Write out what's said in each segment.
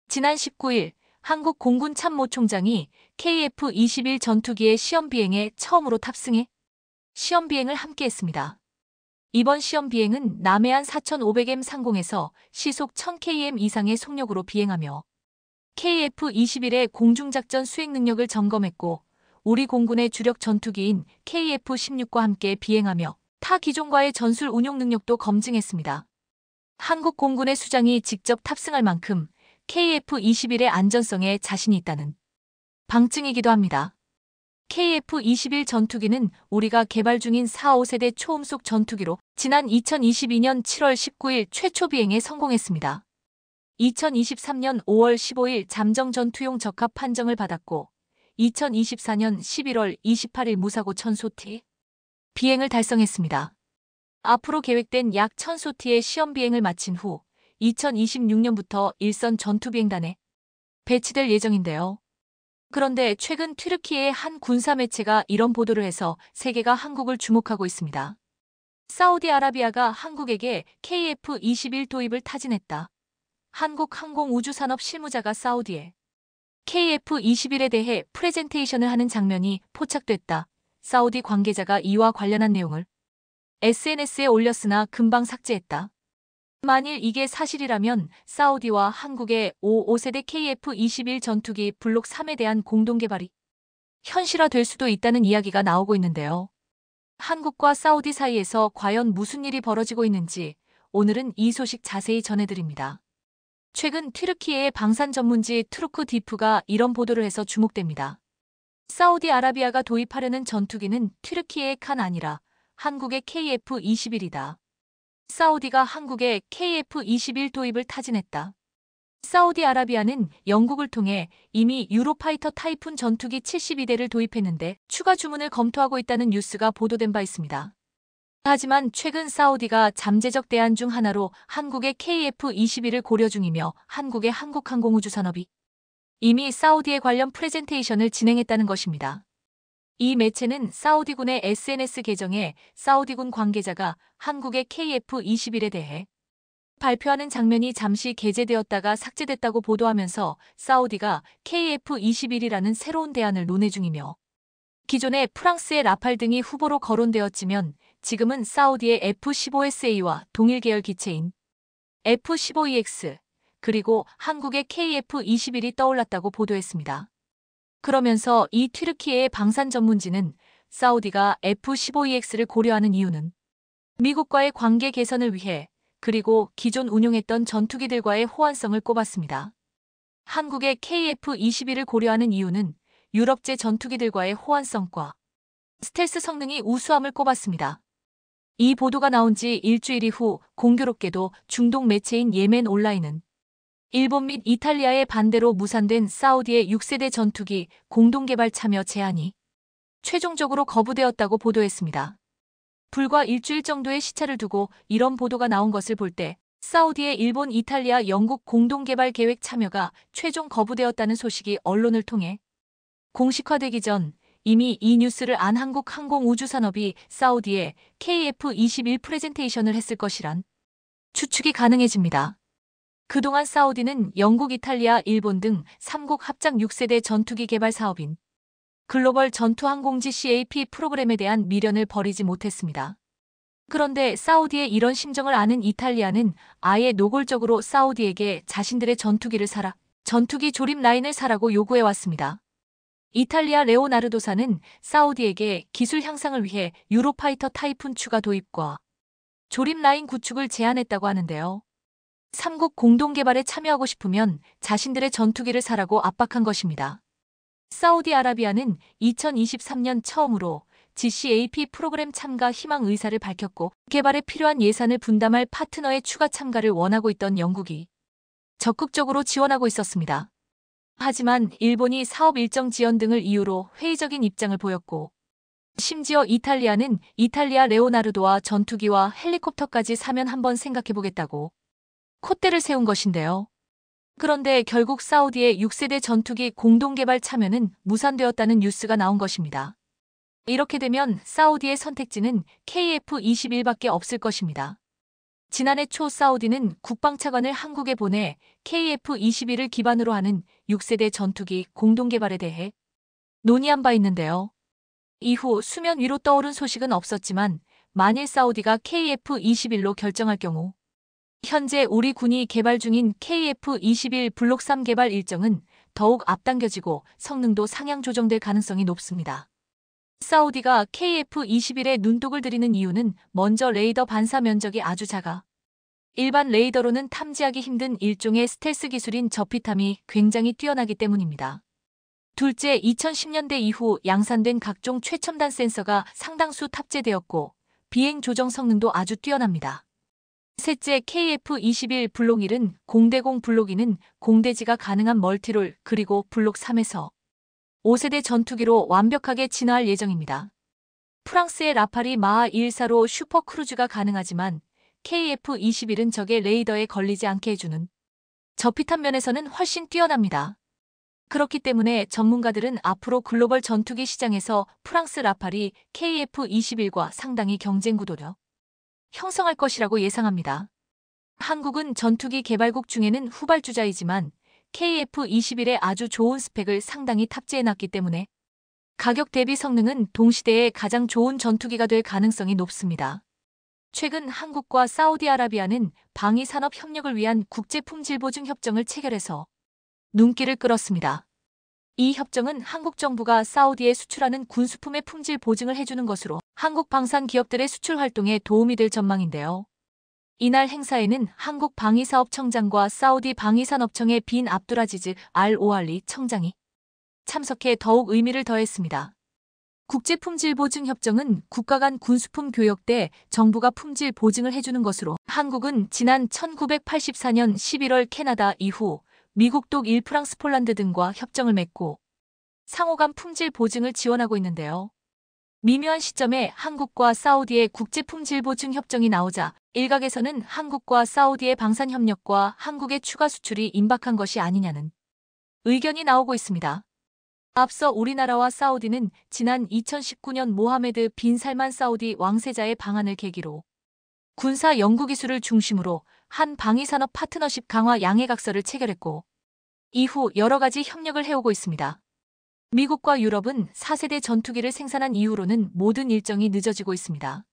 지난 19일 한국 공군 참모총장이 KF-21 전투기의 시험 비행에 처음으로 탑승해 시험 비행을 함께했습니다. 이번 시험 비행은 남해안 4,500M 상공에서 시속 1000km 이상의 속력으로 비행하며 KF-21의 공중작전 수행 능력을 점검했고 우리 공군의 주력 전투기인 KF-16과 함께 비행하며 타 기종과의 전술 운용 능력도 검증했습니다. 한국 공군의 수장이 직접 탑승할 만큼 KF-21의 안전성에 자신이 있다는 방증이기도 합니다. KF-21 전투기는 우리가 개발 중인 4, 5세대 초음속 전투기로 지난 2022년 7월 19일 최초 비행에 성공했습니다. 2023년 5월 15일 잠정 전투용 적합 판정을 받았고 2024년 11월 28일 무사고 1000소티 비행을 달성했습니다. 앞으로 계획된 약 1000소티의 시험 비행을 마친 후 2026년부터 일선 전투비행단에 배치될 예정인데요. 그런데 최근 튀르키예의 한 군사 매체가 이런 보도를 해서 세계가 한국을 주목하고 있습니다. 사우디아라비아가 한국에게 KF-21 도입을 타진했다. 한국 항공우주산업 실무자가 사우디에 KF-21에 대해 프레젠테이션을 하는 장면이 포착됐다. 사우디 관계자가 이와 관련한 내용을 SNS에 올렸으나 금방 삭제했다. 만일 이게 사실이라면 사우디와 한국의 5세대 KF-21 전투기 블록 3에 대한 공동개발이 현실화될 수도 있다는 이야기가 나오고 있는데요. 한국과 사우디 사이에서 과연 무슨 일이 벌어지고 있는지 오늘은 이 소식 자세히 전해드립니다. 최근 튀르키예의 방산 전문지 투르크 디프가 이런 보도를 해서 주목됩니다. 사우디아라비아가 도입하려는 전투기는 튀르키예의 칸 아니라 한국의 KF-21이다. 사우디가 한국의 KF-21 도입을 타진했다. 사우디아라비아는 영국을 통해 이미 유로파이터 타이푼 전투기 72대를 도입했는데 추가 주문을 검토하고 있다는 뉴스가 보도된 바 있습니다. 하지만 최근 사우디가 잠재적 대안 중 하나로 한국의 KF-21을 고려 중이며 한국의 한국항공우주산업이 이미 사우디에 관련 프레젠테이션을 진행했다는 것입니다. 이 매체는 사우디군의 SNS 계정에 사우디군 관계자가 한국의 KF-21에 대해 발표하는 장면이 잠시 게재되었다가 삭제됐다고 보도하면서 사우디가 KF-21이라는 새로운 대안을 논의 중이며 기존에 프랑스의 라팔 등이 후보로 거론되었지만 지금은 사우디의 F-15SA와 동일 계열 기체인 F-15EX 그리고 한국의 KF-21이 떠올랐다고 보도했습니다. 그러면서 이 튀르키예의 방산 전문지는 사우디가 F-15EX를 고려하는 이유는 미국과의 관계 개선을 위해 그리고 기존 운용했던 전투기들과의 호환성을 꼽았습니다. 한국의 KF-21을 고려하는 이유는 유럽제 전투기들과의 호환성과 스텔스 성능이 우수함을 꼽았습니다. 이 보도가 나온 지 일주일 이후 공교롭게도 중동 매체인 예멘 온라인은 일본 및 이탈리아의 반대로 무산된 사우디의 6세대 전투기 공동개발 참여 제안이 최종적으로 거부되었다고 보도했습니다. 불과 일주일 정도의 시차를 두고 이런 보도가 나온 것을 볼 때 사우디의 일본, 이탈리아, 영국 공동개발 계획 참여가 최종 거부되었다는 소식이 언론을 통해 공식화되기 전 이미 이 뉴스를 안 한국 항공우주산업이 사우디에 KF-21 프레젠테이션을 했을 것이란 추측이 가능해집니다. 그동안 사우디는 영국, 이탈리아, 일본 등 3국 합작 6세대 전투기 개발 사업인 글로벌 전투항공지 CAP 프로그램에 대한 미련을 버리지 못했습니다. 그런데 사우디의 이런 심정을 아는 이탈리아는 아예 노골적으로 사우디에게 자신들의 전투기를 사라, 전투기 조립 라인을 사라고 요구해왔습니다. 이탈리아 레오나르도사는 사우디에게 기술 향상을 위해 유로파이터 타이푼 추가 도입과 조립 라인 구축을 제안했다고 하는데요. 3국 공동개발에 참여하고 싶으면 자신들의 전투기를 사라고 압박한 것입니다. 사우디아라비아는 2023년 처음으로 GCAP 프로그램 참가 희망 의사를 밝혔고 개발에 필요한 예산을 분담할 파트너의 추가 참가를 원하고 있던 영국이 적극적으로 지원하고 있었습니다. 하지만 일본이 사업 일정 지연 등을 이유로 회의적인 입장을 보였고 심지어 이탈리아는 이탈리아 레오나르도와 전투기와 헬리콥터까지 사면 한번 생각해보겠다고 콧대를 세운 것인데요. 그런데 결국 사우디의 6세대 전투기 공동개발 참여는 무산되었다는 뉴스가 나온 것입니다. 이렇게 되면 사우디의 선택지는 KF-21밖에 없을 것입니다. 지난해 초 사우디는 국방차관을 한국에 보내 KF-21을 기반으로 하는 6세대 전투기 공동개발에 대해 논의한 바 있는데요. 이후 수면 위로 떠오른 소식은 없었지만 만일 사우디가 KF-21로 결정할 경우 현재 우리 군이 개발 중인 KF-21 블록 3 개발 일정은 더욱 앞당겨지고 성능도 상향 조정될 가능성이 높습니다. 사우디가 KF-21에 눈독을 들이는 이유는 먼저 레이더 반사 면적이 아주 작아 일반 레이더로는 탐지하기 힘든 일종의 스텔스 기술인 저피탐이 굉장히 뛰어나기 때문입니다. 둘째, 2010년대 이후 양산된 각종 최첨단 센서가 상당수 탑재되었고 비행 조정 성능도 아주 뛰어납니다. 셋째, KF-21 블록 1은 공대공 블록 2는 공대지가 가능한 멀티롤 그리고 블록 3에서 5세대 전투기로 완벽하게 진화할 예정입니다. 프랑스의 라파리 마하 214로 슈퍼크루즈가 가능하지만 KF-21은 적의 레이더에 걸리지 않게 해주는 저피탄 면에서는 훨씬 뛰어납니다. 그렇기 때문에 전문가들은 앞으로 글로벌 전투기 시장에서 프랑스 라팔이 KF-21과 상당히 경쟁 구도를 형성할 것이라고 예상합니다. 한국은 전투기 개발국 중에는 후발주자이지만 KF-21의 아주 좋은 스펙을 상당히 탑재해놨기 때문에 가격 대비 성능은 동시대의 가장 좋은 전투기가 될 가능성이 높습니다. 최근 한국과 사우디아라비아는 방위산업 협력을 위한 국제품질보증 협정을 체결해서 눈길을 끌었습니다. 이 협정은 한국 정부가 사우디에 수출하는 군수품의 품질 보증을 해주는 것으로 한국 방산 기업들의 수출 활동에 도움이 될 전망인데요. 이날 행사에는 한국 방위사업청장과 사우디 방위산업청의 빈 압두라지즈 알-오알리 청장이 참석해 더욱 의미를 더했습니다. 국제품질보증협정은 국가 간 군수품 교역 때 정부가 품질 보증을 해주는 것으로 한국은 지난 1984년 11월 캐나다 이후 미국, 독일, 프랑스, 폴란드 등과 협정을 맺고 상호 간 품질 보증을 지원하고 있는데요. 미묘한 시점에 한국과 사우디의 국제품질보증 협정이 나오자 일각에서는 한국과 사우디의 방산협력과 한국의 추가 수출이 임박한 것이 아니냐는 의견이 나오고 있습니다. 앞서 우리나라와 사우디는 지난 2019년 모하메드 빈 살만 사우디 왕세자의 방한을 계기로 군사 연구기술을 중심으로 한 방위산업 파트너십 강화 양해각서를 체결했고 이후 여러 가지 협력을 해오고 있습니다. 미국과 유럽은 4세대 전투기를 생산한 이후로는 모든 일정이 늦어지고 있습니다.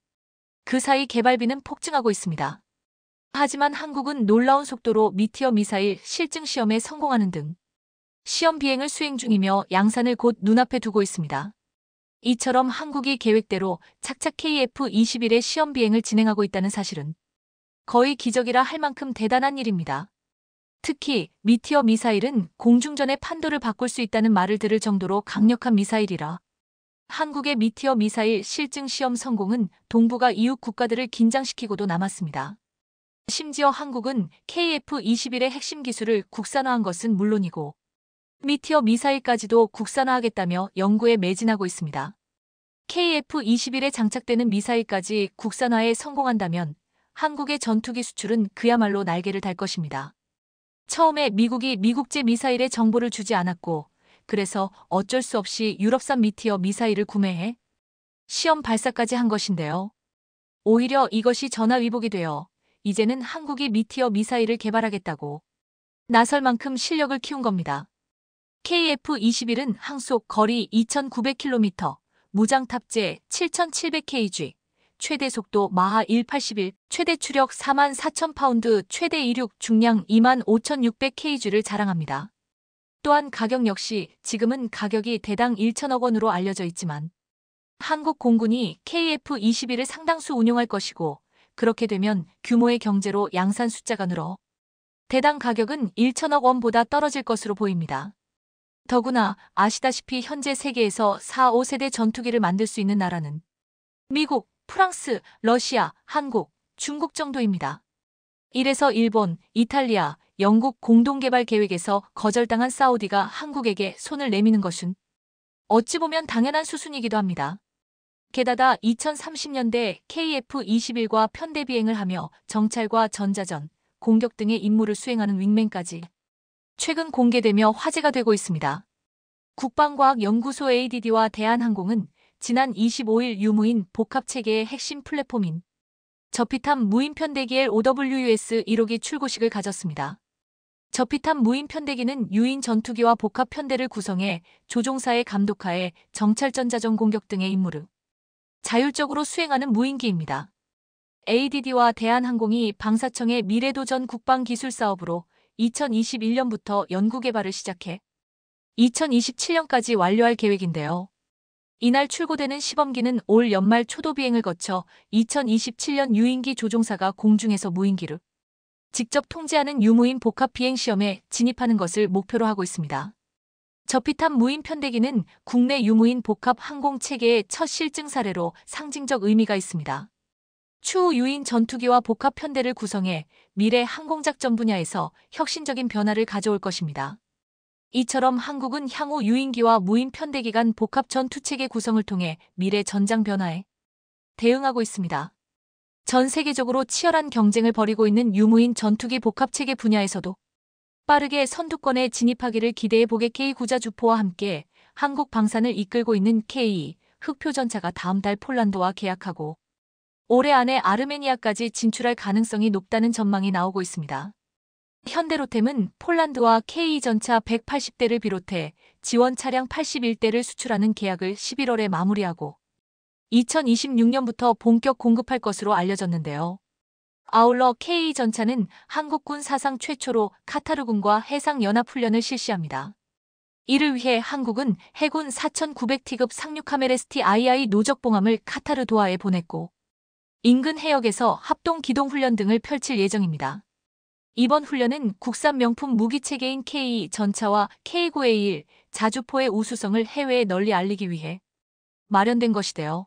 그 사이 개발비는 폭증하고 있습니다. 하지만 한국은 놀라운 속도로 미티어 미사일 실증 시험에 성공하는 등 시험 비행을 수행 중이며 양산을 곧 눈앞에 두고 있습니다. 이처럼 한국이 계획대로 착착 KF-21의 시험 비행을 진행하고 있다는 사실은 거의 기적이라 할 만큼 대단한 일입니다. 특히 미티어 미사일은 공중전의 판도를 바꿀 수 있다는 말을 들을 정도로 강력한 미사일이라 한국의 미티어 미사일 실증 시험 성공은 동북아 이웃 국가들을 긴장시키고도 남았습니다. 심지어 한국은 KF-21의 핵심 기술을 국산화한 것은 물론이고 미티어 미사일까지도 국산화하겠다며 연구에 매진하고 있습니다. KF-21에 장착되는 미사일까지 국산화에 성공한다면 한국의 전투기 수출은 그야말로 날개를 달 것입니다. 처음에 미국이 미국제 미사일의 정보를 주지 않았고 그래서 어쩔 수 없이 유럽산 미티어 미사일을 구매해 시험 발사까지 한 것인데요. 오히려 이것이 전화위복이 되어 이제는 한국이 미티어 미사일을 개발하겠다고 나설 만큼 실력을 키운 겁니다. KF-21은 항속 거리 2,900km, 무장 탑재 7,700kg, 최대 속도 마하 181, 최대 추력 44,000파운드, 최대 이륙 중량 25,600kg를 자랑합니다. 또한 가격 역시 지금은 가격이 대당 1천억 원으로 알려져 있지만 한국 공군이 KF-21을 상당수 운용할 것이고 그렇게 되면 규모의 경제로 양산 숫자가 늘어 대당 가격은 1천억 원보다 떨어질 것으로 보입니다. 더구나 아시다시피 현재 세계에서 4, 5세대 전투기를 만들 수 있는 나라는 미국, 프랑스, 러시아, 한국, 중국 정도입니다. 이래서 일본, 이탈리아, 영국 공동개발 계획에서 거절당한 사우디가 한국에게 손을 내미는 것은 어찌 보면 당연한 수순이기도 합니다. 게다가 2030년대 KF-21과 편대 비행을 하며 정찰과 전자전, 공격 등의 임무를 수행하는 윙맨까지 최근 공개되며 화제가 되고 있습니다. 국방과학연구소 ADD와 대한항공은 지난 25일 유무인 복합체계의 핵심 플랫폼인 저피탐 무인 편대기 LOWUS 1호기 출고식을 가졌습니다. 저피탐 무인 편대기는 유인 전투기와 복합 편대를 구성해 조종사의 감독하에 정찰전 자정 공격 등의 임무를 자율적으로 수행하는 무인기입니다. ADD와 대한항공이 방사청의 미래도전 국방기술사업으로 2021년부터 연구개발을 시작해 2027년까지 완료할 계획인데요. 이날 출고되는 시범기는 올 연말 초도 비행을 거쳐 2027년 유인기 조종사가 공중에서 무인기를 직접 통제하는 유무인 복합 비행 시험에 진입하는 것을 목표로 하고 있습니다. 저피탐 무인 편대기는 국내 유무인 복합 항공 체계의 첫 실증 사례로 상징적 의미가 있습니다. 추후 유인 전투기와 복합 편대를 구성해 미래 항공작전 분야에서 혁신적인 변화를 가져올 것입니다. 이처럼 한국은 향후 유인기와 무인 편대기 간 복합 전투체계 구성을 통해 미래 전장 변화에 대응하고 있습니다. 전 세계적으로 치열한 경쟁을 벌이고 있는 유무인 전투기 복합체계 분야에서도 빠르게 선두권에 진입하기를 기대해 보게 K9자주포와 함께 한국 방산을 이끌고 있는 K 흑표전차가 다음 달 폴란드와 계약하고 올해 안에 아르메니아까지 진출할 가능성이 높다는 전망이 나오고 있습니다. 현대로템은 폴란드와 K 전차 180대를 비롯해 지원 차량 81대를 수출하는 계약을 11월에 마무리하고 2026년부터 본격 공급할 것으로 알려졌는데요. 아울러 K 전차는 한국군 사상 최초로 카타르군과 해상연합훈련을 실시합니다. 이를 위해 한국은 해군 4900T급 상륙함 LST II 노적봉함을 카타르 도하에 보냈고 인근 해역에서 합동기동훈련 등을 펼칠 예정입니다. 이번 훈련은 국산 명품 무기체계인 K 전차와 K9A1 자주포의 우수성을 해외에 널리 알리기 위해 마련된 것이데요.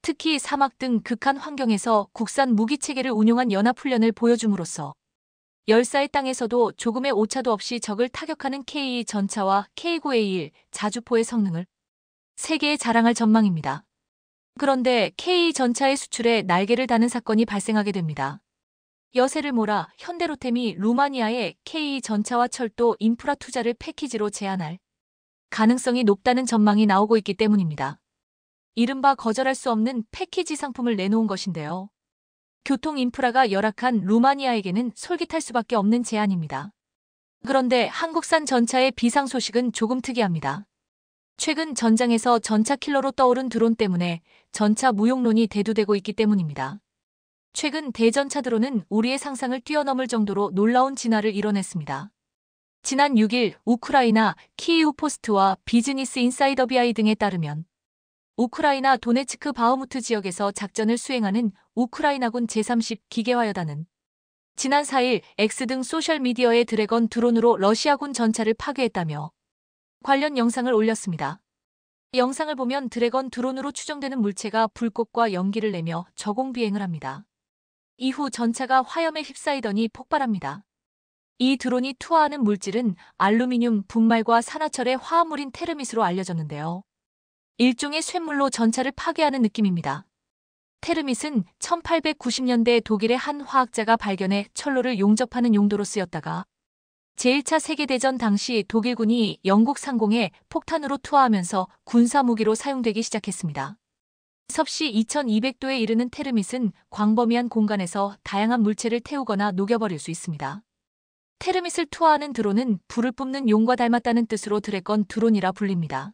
특히 사막 등 극한 환경에서 국산 무기체계를 운용한 연합훈련을 보여줌으로써 열사의 땅에서도 조금의 오차도 없이 적을 타격하는 K 전차와 K9A1 자주포의 성능을 세계에 자랑할 전망입니다. 그런데 K 전차의 수출에 날개를 다는 사건이 발생하게 됩니다. 여세를 몰아 현대로템이 루마니아에 K 전차와 철도 인프라 투자를 패키지로 제안할 가능성이 높다는 전망이 나오고 있기 때문입니다. 이른바 거절할 수 없는 패키지 상품을 내놓은 것인데요. 교통 인프라가 열악한 루마니아에게는 솔깃할 수밖에 없는 제안입니다. 그런데 한국산 전차의 비상 소식은 조금 특이합니다. 최근 전장에서 전차 킬러로 떠오른 드론 때문에 전차 무용론이 대두되고 있기 때문입니다. 최근 대전차 드론은 우리의 상상을 뛰어넘을 정도로 놀라운 진화를 이뤄냈습니다. 지난 6일 우크라이나 키이우 포스트와 비즈니스 인사이더 BI 등에 따르면 우크라이나 도네츠크 바흐무트 지역에서 작전을 수행하는 우크라이나군 제30 기계화여단은 지난 4일 X 등 소셜미디어의 드래건 드론으로 러시아군 전차를 파괴했다며 관련 영상을 올렸습니다. 영상을 보면 드래건 드론으로 추정되는 물체가 불꽃과 연기를 내며 저공 비행을 합니다. 이후 전차가 화염에 휩싸이더니 폭발합니다. 이 드론이 투하하는 물질은 알루미늄, 분말과 산화철의 화합물인 테르밋으로 알려졌는데요. 일종의 쇳물로 전차를 파괴하는 느낌입니다. 테르밋은 1890년대 독일의 한 화학자가 발견해 철로를 용접하는 용도로 쓰였다가 제1차 세계대전 당시 독일군이 영국 상공에 폭탄으로 투하하면서 군사무기로 사용되기 시작했습니다. 섭씨 2200도에 이르는 테르밋은 광범위한 공간에서 다양한 물체를 태우거나 녹여버릴 수 있습니다. 테르밋을 투하하는 드론은 불을 뿜는 용과 닮았다는 뜻으로 드래건 드론이라 불립니다.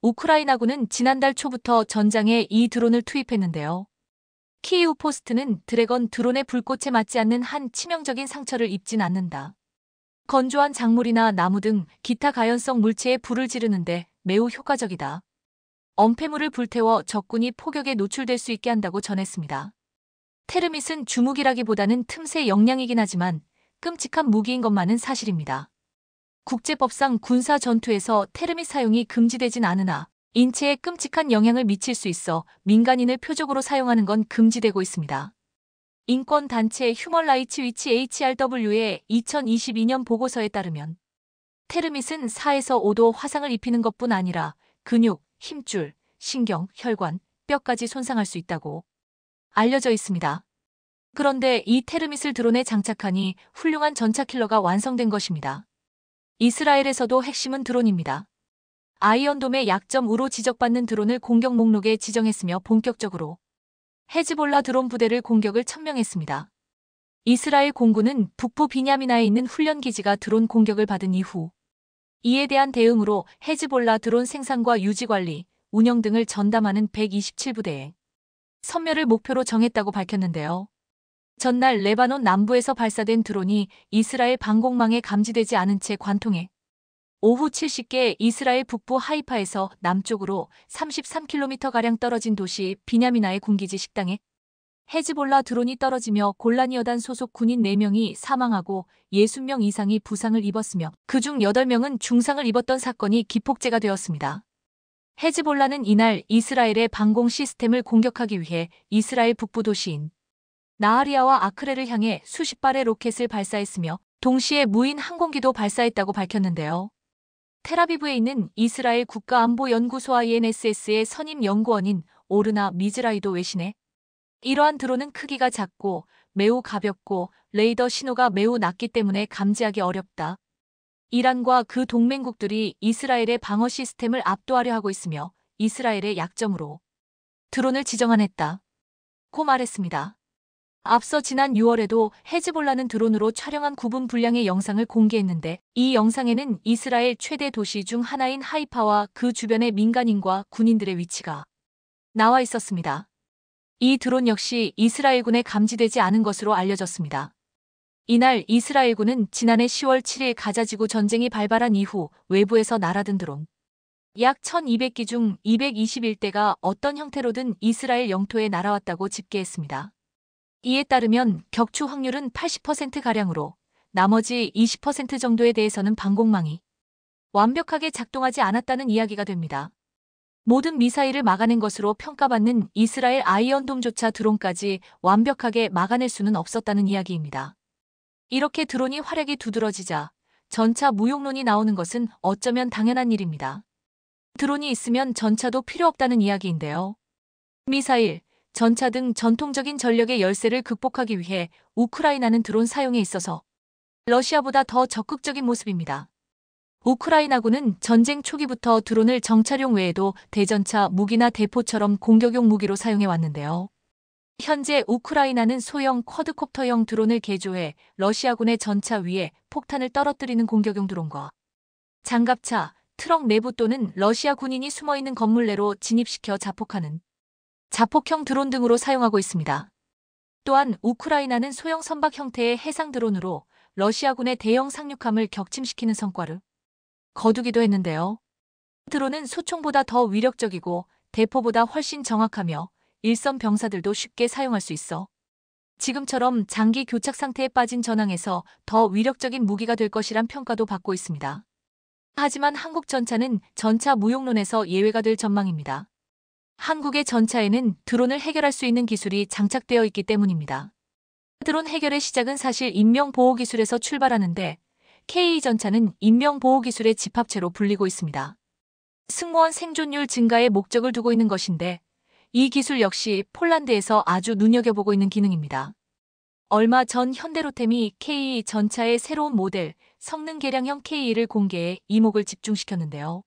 우크라이나군은 지난달 초부터 전장에 이 드론을 투입했는데요. 키이우 포스트는 드래건 드론의 불꽃에 맞지 않는 한 치명적인 상처를 입진 않는다. 건조한 작물이나 나무 등 기타 가연성 물체에 불을 지르는데 매우 효과적이다. 엄폐물을 불태워 적군이 폭격에 노출될 수 있게 한다고 전했습니다. 테르밋은 주무기라기보다는 틈새 역량이긴 하지만 끔찍한 무기인 것만은 사실입니다. 국제법상 군사 전투에서 테르밋 사용이 금지되진 않으나 인체에 끔찍한 영향을 미칠 수 있어 민간인을 표적으로 사용하는 건 금지되고 있습니다. 인권단체 휴먼 라이츠 위치 HRW의 2022년 보고서에 따르면 테르밋은 4에서 5도 화상을 입히는 것뿐 아니라 근육, 힘줄, 신경, 혈관, 뼈까지 손상할 수 있다고 알려져 있습니다. 그런데 이 테르밋을 드론에 장착하니 훌륭한 전차 킬러가 완성된 것입니다. 이스라엘에서도 핵심은 드론입니다. 아이언돔의 약점 우로 지적받는 드론을 공격 목록에 지정했으며 본격적으로 헤즈볼라 드론 부대를 공격을 천명했습니다. 이스라엘 공군은 북부 비냐미나에 있는 훈련기지가 드론 공격을 받은 이후 이에 대한 대응으로 헤즈볼라 드론 생산과 유지 관리, 운영 등을 전담하는 127부대에 섬멸을 목표로 정했다고 밝혔는데요. 전날 레바논 남부에서 발사된 드론이 이스라엘 방공망에 감지되지 않은 채 관통해 오후 70개 이스라엘 북부 하이파에서 남쪽으로 33km가량 떨어진 도시 비냐미나의 군기지 식당에 헤즈볼라 드론이 떨어지며 골라니 여단 소속 군인 4명이 사망하고 60명 이상이 부상을 입었으며 그중 8명은 중상을 입었던 사건이 기폭제가 되었습니다. 헤즈볼라는 이날 이스라엘의 방공 시스템을 공격하기 위해 이스라엘 북부 도시인 나하리아와 아크레를 향해 수십 발의 로켓을 발사했으며 동시에 무인 항공기도 발사했다고 밝혔는데요. 텔아비브에 있는 이스라엘 국가안보연구소 INSS의 선임 연구원인 오르나 미즈라이도 외신에 이러한 드론은 크기가 작고 매우 가볍고 레이더 신호가 매우 낮기 때문에 감지하기 어렵다. 이란과 그 동맹국들이 이스라엘의 방어 시스템을 압도하려 하고 있으며 이스라엘의 약점으로 드론을 지정하냈다. 고 말했습니다. 앞서 지난 6월에도 헤즈볼라는 드론으로 촬영한 구분 분량의 영상을 공개했는데 이 영상에는 이스라엘 최대 도시 중 하나인 하이파와 그 주변의 민간인과 군인들의 위치가 나와 있었습니다. 이 드론 역시 이스라엘군에 감지되지 않은 것으로 알려졌습니다. 이날 이스라엘군은 지난해 10월 7일 가자지구 전쟁이 발발한 이후 외부에서 날아든 드론 약 1200기 중 221대가 어떤 형태로든 이스라엘 영토에 날아왔다고 집계했습니다. 이에 따르면 격추 확률은 80%가량으로 나머지 20% 정도에 대해서는 방공망이 완벽하게 작동하지 않았다는 이야기가 됩니다. 모든 미사일을 막아낸 것으로 평가받는 이스라엘 아이언돔조차 드론까지 완벽하게 막아낼 수는 없었다는 이야기입니다. 이렇게 드론이 화력이 두드러지자 전차 무용론이 나오는 것은 어쩌면 당연한 일입니다. 드론이 있으면 전차도 필요 없다는 이야기인데요. 미사일, 전차 등 전통적인 전력의 열세를 극복하기 위해 우크라이나는 드론 사용에 있어서 러시아보다 더 적극적인 모습입니다. 우크라이나군은 전쟁 초기부터 드론을 정찰용 외에도 대전차 무기나 대포처럼 공격용 무기로 사용해 왔는데요. 현재 우크라이나는 소형 쿼드콥터형 드론을 개조해 러시아군의 전차 위에 폭탄을 떨어뜨리는 공격용 드론과 장갑차, 트럭 내부 또는 러시아 군인이 숨어있는 건물 내로 진입시켜 자폭하는 자폭형 드론 등으로 사용하고 있습니다. 또한 우크라이나는 소형 선박 형태의 해상 드론으로 러시아군의 대형 상륙함을 격침시키는 성과를 거두기도 했는데요. 드론은 소총보다 더 위력적이고 대포보다 훨씬 정확하며 일선 병사들도 쉽게 사용할 수 있어 지금처럼 장기 교착 상태에 빠진 전황에서 더 위력적인 무기가 될 것이란 평가도 받고 있습니다. 하지만 한국 전차는 전차 무용론에서 예외가 될 전망입니다. 한국의 전차에는 드론을 해결할 수 있는 기술이 장착되어 있기 때문입니다. 드론 해결의 시작은 사실 인명보호기술에서 출발하는데 KE전차는 인명보호기술의 집합체로 불리고 있습니다. 승무원 생존율 증가에 목적을 두고 있는 것인데 이 기술 역시 폴란드에서 아주 눈여겨보고 있는 기능입니다. 얼마 전 현대로템이 KE전차의 새로운 모델 성능 개량형 KE를 공개해 이목을 집중시켰는데요.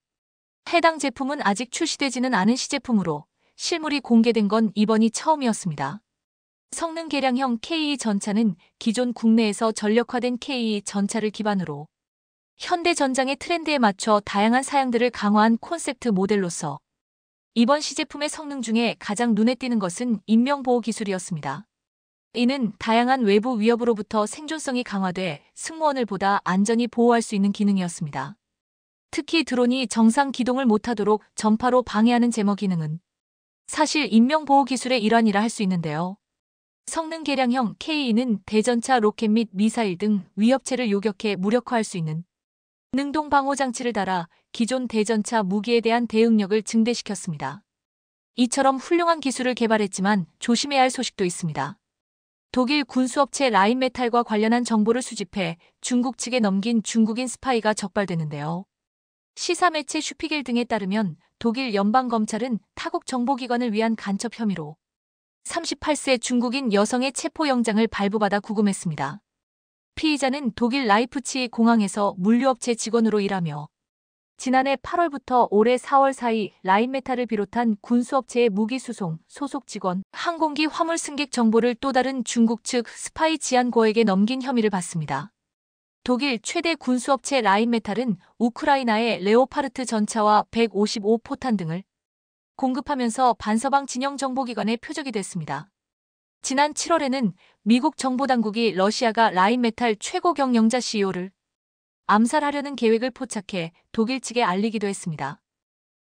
해당 제품은 아직 출시되지는 않은 시제품으로 실물이 공개된 건 이번이 처음이었습니다. 성능 개량형 KE전차는 기존 국내에서 전력화된 KE전차를 기반으로 현대 전장의 트렌드에 맞춰 다양한 사양들을 강화한 콘셉트 모델로서 이번 시제품의 성능 중에 가장 눈에 띄는 것은 인명보호 기술이었습니다. 이는 다양한 외부 위협으로부터 생존성이 강화돼 승무원을 보다 안전히 보호할 수 있는 기능이었습니다. 특히 드론이 정상 기동을 못하도록 전파로 방해하는 제머 기능은 사실 인명보호 기술의 일환이라 할 수 있는데요. 성능 개량형 KE는 대전차 로켓 및 미사일 등 위협체를 요격해 무력화할 수 있는 능동 방호 장치를 달아 기존 대전차 무기에 대한 대응력을 증대시켰습니다. 이처럼 훌륭한 기술을 개발했지만 조심해야 할 소식도 있습니다. 독일 군수업체 라인메탈과 관련한 정보를 수집해 중국 측에 넘긴 중국인 스파이가 적발되는데요. 시사매체 슈피겔 등에 따르면 독일 연방검찰은 타국 정보기관을 위한 간첩 혐의로 38세 중국인 여성의 체포영장을 발부받아 구금했습니다. 피의자는 독일 라이프치히 공항에서 물류업체 직원으로 일하며 지난해 8월부터 올해 4월 사이 라인메탈을 비롯한 군수업체의 무기수송, 소속 직원, 항공기 화물 승객 정보를 또 다른 중국 측 스파이 지안고에게 넘긴 혐의를 받습니다. 독일 최대 군수업체 라인메탈은 우크라이나에 레오파르트 전차와 155포탄 등을 공급하면서 반서방 진영 정보기관의 표적이 됐습니다. 지난 7월에는 미국 정보당국이 러시아가 라인메탈 최고 경영자 CEO를 암살하려는 계획을 포착해 독일 측에 알리기도 했습니다.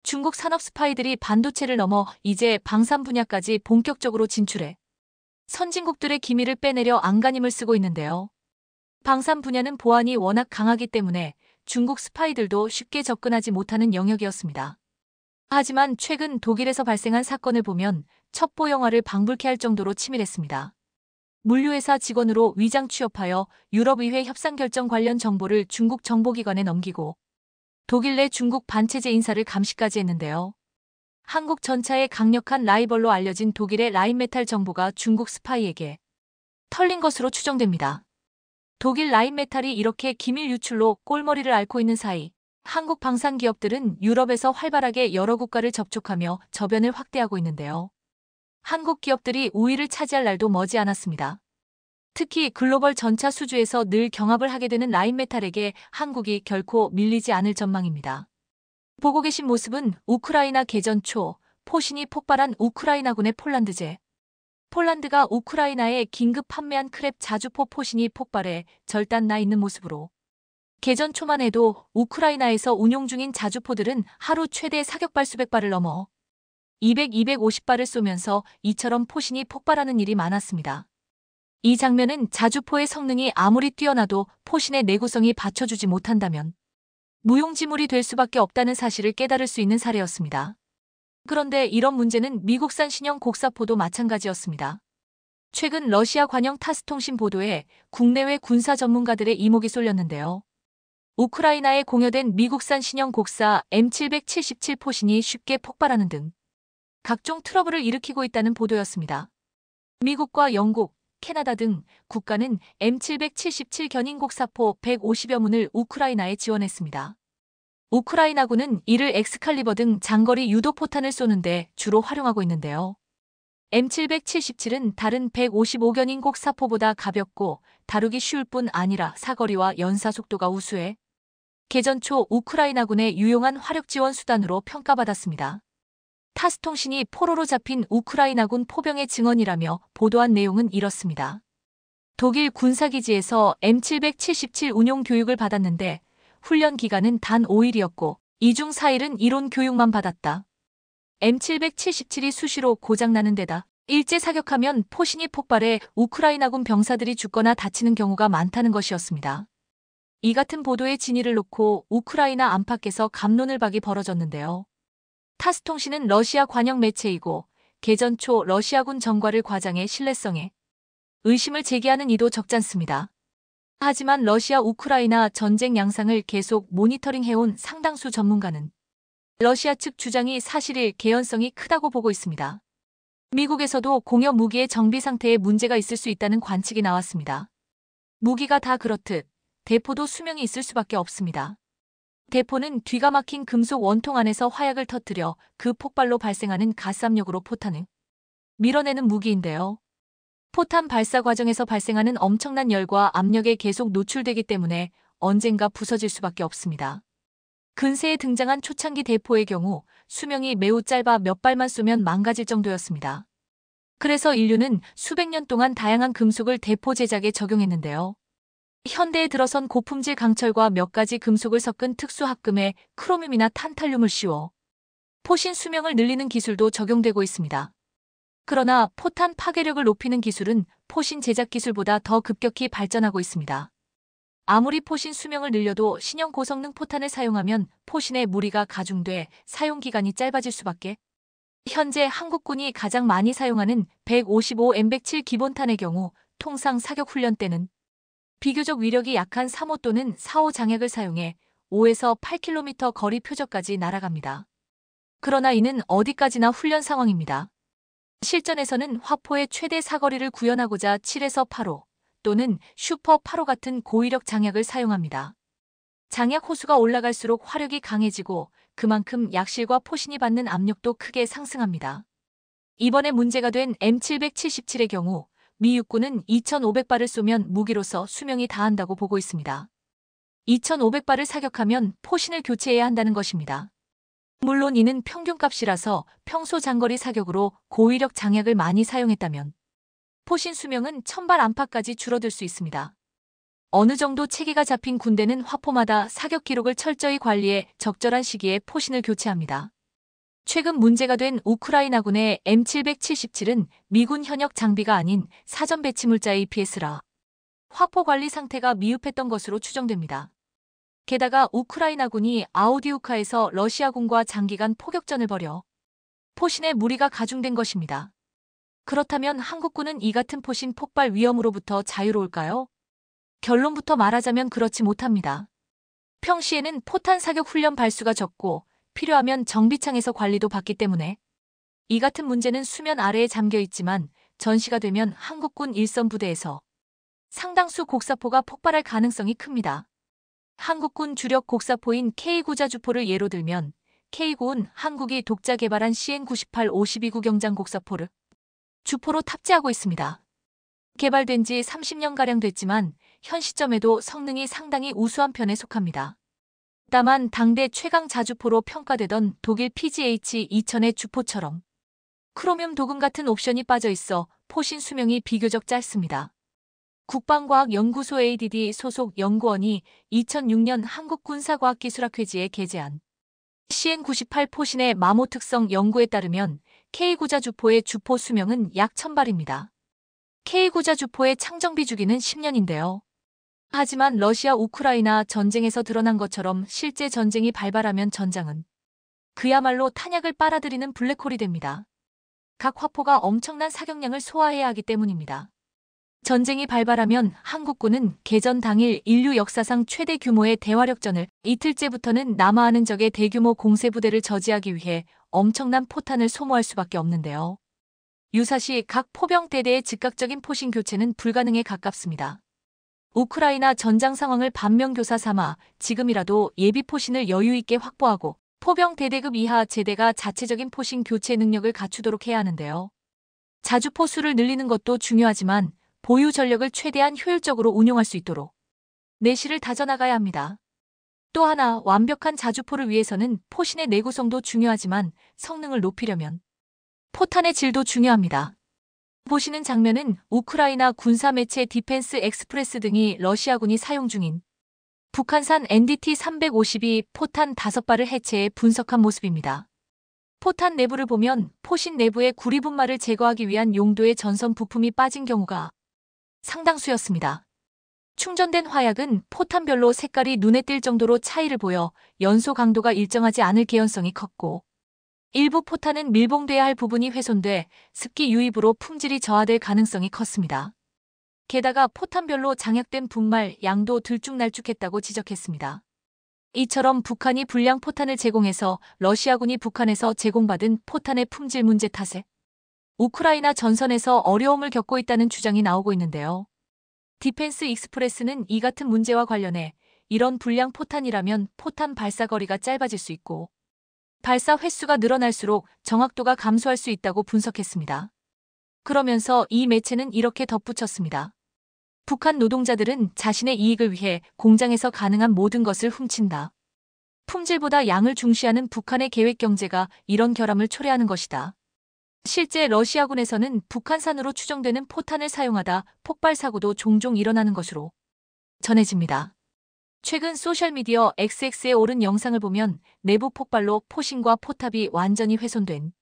중국 산업 스파이들이 반도체를 넘어 이제 방산 분야까지 본격적으로 진출해 선진국들의 기밀을 빼내려 안간힘을 쓰고 있는데요. 방산 분야는 보안이 워낙 강하기 때문에 중국 스파이들도 쉽게 접근하지 못하는 영역이었습니다. 하지만 최근 독일에서 발생한 사건을 보면 첩보 영화를 방불케 할 정도로 치밀했습니다. 물류회사 직원으로 위장 취업하여 유럽의회 협상 결정 관련 정보를 중국 정보기관에 넘기고 독일 내 중국 반체제 인사를 감시까지 했는데요. 한국 전차의 강력한 라이벌로 알려진 독일의 라인메탈 정보가 중국 스파이에게 털린 것으로 추정됩니다. 독일 라인메탈이 이렇게 기밀 유출로 꼴머리를 앓고 있는 사이 한국 방산 기업들은 유럽에서 활발하게 여러 국가를 접촉하며 저변을 확대하고 있는데요. 한국 기업들이 우위를 차지할 날도 머지 않았습니다. 특히 글로벌 전차 수주에서 늘 경합을 하게 되는 라인메탈에게 한국이 결코 밀리지 않을 전망입니다. 보고 계신 모습은 우크라이나 개전 초 포신이 폭발한 우크라이나군의 폴란드제. 폴란드가 우크라이나에 긴급 판매한 크랩 자주포 포신이 폭발해 절단 나 있는 모습으로 개전 초만 해도 우크라이나에서 운용 중인 자주포들은 하루 최대 사격발 수백 발을 넘어 200, 250발을 쏘면서 이처럼 포신이 폭발하는 일이 많았습니다. 이 장면은 자주포의 성능이 아무리 뛰어나도 포신의 내구성이 받쳐주지 못한다면 무용지물이 될 수밖에 없다는 사실을 깨달을 수 있는 사례였습니다. 그런데 이런 문제는 미국산 신형 곡사포도 마찬가지였습니다. 최근 러시아 관영 타스통신 보도에 국내외 군사 전문가들의 이목이 쏠렸는데요. 우크라이나에 공여된 미국산 신형 곡사 M777 포신이 쉽게 폭발하는 등 각종 트러블을 일으키고 있다는 보도였습니다. 미국과 영국, 캐나다 등 국가는 M777 견인 곡사포 150여 문을 우크라이나에 지원했습니다. 우크라이나군은 이를 엑스칼리버 등 장거리 유도포탄을 쏘는데 주로 활용하고 있는데요. M777은 다른 155견인 곡사포보다 가볍고 다루기 쉬울 뿐 아니라 사거리와 연사 속도가 우수해 개전 초 우크라이나군의 유용한 화력 지원 수단으로 평가받았습니다. 타스통신이 포로로 잡힌 우크라이나군 포병의 증언이라며 보도한 내용은 이렇습니다. 독일 군사기지에서 M777 운용 교육을 받았는데 훈련 기간은 단 5일이었고 이 중 4일은 이론 교육만 받았다. M777이 수시로 고장나는 데다 일제 사격하면 포신이 폭발해 우크라이나군 병사들이 죽거나 다치는 경우가 많다는 것이었습니다. 이 같은 보도의 진위를 놓고 우크라이나 안팎에서 갑론을박이 벌어졌는데요. 타스통신은 러시아 관영 매체이고 개전 초 러시아군 정과를 과장해 신뢰성에 의심을 제기하는 이도 적잖습니다. 하지만 러시아 우크라이나 전쟁 양상을 계속 모니터링해온 상당수 전문가는 러시아 측 주장이 사실일 개연성이 크다고 보고 있습니다. 미국에서도 공여 무기의 정비 상태에 문제가 있을 수 있다는 관측이 나왔습니다. 무기가 다 그렇듯 대포도 수명이 있을 수밖에 없습니다. 대포는 뒤가 막힌 금속 원통 안에서 화약을 터뜨려 그 폭발로 발생하는 가스압력으로 포탄을 밀어내는 무기인데요. 포탄 발사 과정에서 발생하는 엄청난 열과 압력에 계속 노출되기 때문에 언젠가 부서질 수밖에 없습니다. 근세에 등장한 초창기 대포의 경우 수명이 매우 짧아 몇 발만 쏘면 망가질 정도였습니다. 그래서 인류는 수백 년 동안 다양한 금속을 대포 제작에 적용했는데요. 현대에 들어선 고품질 강철과 몇 가지 금속을 섞은 특수 합금에 크로뮴이나 탄탈륨을 씌워 포신 수명을 늘리는 기술도 적용되고 있습니다. 그러나 포탄 파괴력을 높이는 기술은 포신 제작 기술보다 더 급격히 발전하고 있습니다. 아무리 포신 수명을 늘려도 신형 고성능 포탄을 사용하면 포신의 무리가 가중돼 사용기간이 짧아질 수밖에. 현재 한국군이 가장 많이 사용하는 155M107 기본탄의 경우 통상 사격 훈련 때는 비교적 위력이 약한 3호 또는 4호 장약을 사용해 5에서 8km 거리 표적까지 날아갑니다. 그러나 이는 어디까지나 훈련 상황입니다. 실전에서는 화포의 최대 사거리를 구현하고자 7에서 8호 또는 슈퍼 8호 같은 고위력 장약을 사용합니다. 장약 호수가 올라갈수록 화력이 강해지고 그만큼 약실과 포신이 받는 압력도 크게 상승합니다. 이번에 문제가 된 M777의 경우 미 육군은 2,500발을 쏘면 무기로서 수명이 다한다고 보고 있습니다. 2,500발을 사격하면 포신을 교체해야 한다는 것입니다. 물론 이는 평균값이라서 평소 장거리 사격으로 고위력 장약을 많이 사용했다면 포신 수명은 1,000발 안팎까지 줄어들 수 있습니다. 어느 정도 체계가 잡힌 군대는 화포마다 사격 기록을 철저히 관리해 적절한 시기에 포신을 교체합니다. 최근 문제가 된 우크라이나군의 M777은 미군 현역 장비가 아닌 사전 배치물자 APS라 화포 관리 상태가 미흡했던 것으로 추정됩니다. 게다가 우크라이나군이 아우디우카에서 러시아군과 장기간 포격전을 벌여 포신에 무리가 가중된 것입니다. 그렇다면 한국군은 이 같은 포신 폭발 위험으로부터 자유로울까요? 결론부터 말하자면 그렇지 못합니다. 평시에는 포탄 사격 훈련 발수가 적고 필요하면 정비창에서 관리도 받기 때문에 이 같은 문제는 수면 아래에 잠겨 있지만 전시가 되면 한국군 일선 부대에서 상당수 곡사포가 폭발할 가능성이 큽니다. 한국군 주력 곡사포인 K9 자주포를 예로 들면 K9은 한국이 독자 개발한 CN98 52구 경장 곡사포를 주포로 탑재하고 있습니다. 개발된 지 30년가량 됐지만 현 시점에도 성능이 상당히 우수한 편에 속합니다. 다만 당대 최강 자주포로 평가되던 독일 PGH-2000의 주포처럼 크로뮴 도금 같은 옵션이 빠져 있어 포신 수명이 비교적 짧습니다. 국방과학연구소 ADD 소속 연구원이 2006년 한국군사과학기술학회지에 게재한 CN98 포신의 마모 특성 연구에 따르면 K9자 주포의 주포 수명은 약 1,000발입니다. K9자 주포의 창정비 주기는 10년인데요. 하지만 러시아 우크라이나 전쟁에서 드러난 것처럼 실제 전쟁이 발발하면 전장은 그야말로 탄약을 빨아들이는 블랙홀이 됩니다. 각 화포가 엄청난 사격량을 소화해야 하기 때문입니다. 전쟁이 발발하면 한국군은 개전 당일 인류 역사상 최대 규모의 대화력전을 이틀째부터는 남하하는 적의 대규모 공세부대를 저지하기 위해 엄청난 포탄을 소모할 수밖에 없는데요. 유사시 각 포병대대의 즉각적인 포신 교체는 불가능에 가깝습니다. 우크라이나 전장 상황을 반면교사 삼아 지금이라도 예비 포신을 여유 있게 확보하고 포병대대급 이하 제대가 자체적인 포신 교체 능력을 갖추도록 해야 하는데요. 자주포 수를 늘리는 것도 중요하지만 보유 전력을 최대한 효율적으로 운용할 수 있도록 내실을 다져나가야 합니다. 또 하나 완벽한 자주포를 위해서는 포신의 내구성도 중요하지만 성능을 높이려면 포탄의 질도 중요합니다. 보시는 장면은 우크라이나 군사 매체 디펜스 엑스프레스 등이 러시아군이 사용 중인 북한산 NDT-352 포탄 5발을 해체해 분석한 모습입니다. 포탄 내부를 보면 포신 내부의 구리분말을 제거하기 위한 용도의 전선 부품이 빠진 경우가 상당수였습니다. 충전된 화약은 포탄별로 색깔이 눈에 띌 정도로 차이를 보여 연소 강도가 일정하지 않을 개연성이 컸고 일부 포탄은 밀봉돼야 할 부분이 훼손돼 습기 유입으로 품질이 저하될 가능성이 컸습니다. 게다가 포탄별로 장약된 분말 양도 들쭉날쭉했다고 지적했습니다. 이처럼 북한이 불량 포탄을 제공해서 러시아군이 북한에서 제공받은 포탄의 품질 문제 탓에 우크라이나 전선에서 어려움을 겪고 있다는 주장이 나오고 있는데요. 디펜스 익스프레스는 이 같은 문제와 관련해 이런 불량 포탄이라면 포탄 발사 거리가 짧아질 수 있고 발사 횟수가 늘어날수록 정확도가 감소할 수 있다고 분석했습니다. 그러면서 이 매체는 이렇게 덧붙였습니다. 북한 노동자들은 자신의 이익을 위해 공장에서 가능한 모든 것을 훔친다. 품질보다 양을 중시하는 북한의 계획 경제가 이런 결함을 초래하는 것이다. 실제 러시아군에서는 북한산으로 추정되는 포탄을 사용하다 폭발 사고도 종종 일어나는 것으로 전해집니다. 최근 소셜미디어 XX에 오른 영상을 보면 내부 폭발로 포신과 포탑이 완전히 훼손된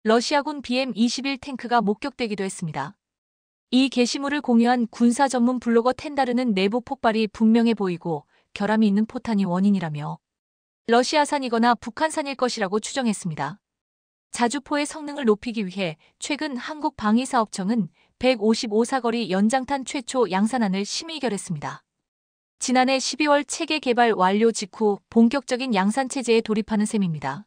러시아군 BM-21 탱크가 목격되기도 했습니다. 이 게시물을 공유한 군사 전문 블로거 텐다르는 내부 폭발이 분명해 보이고 결함이 있는 포탄이 원인이라며 러시아산이거나 북한산일 것이라고 추정했습니다. 자주포의 성능을 높이기 위해 최근 한국방위사업청은 155사거리 연장탄 최초 양산안을 심의 결했습니다. 지난해 12월 체계 개발 완료 직후 본격적인 양산 체제에 돌입하는 셈입니다.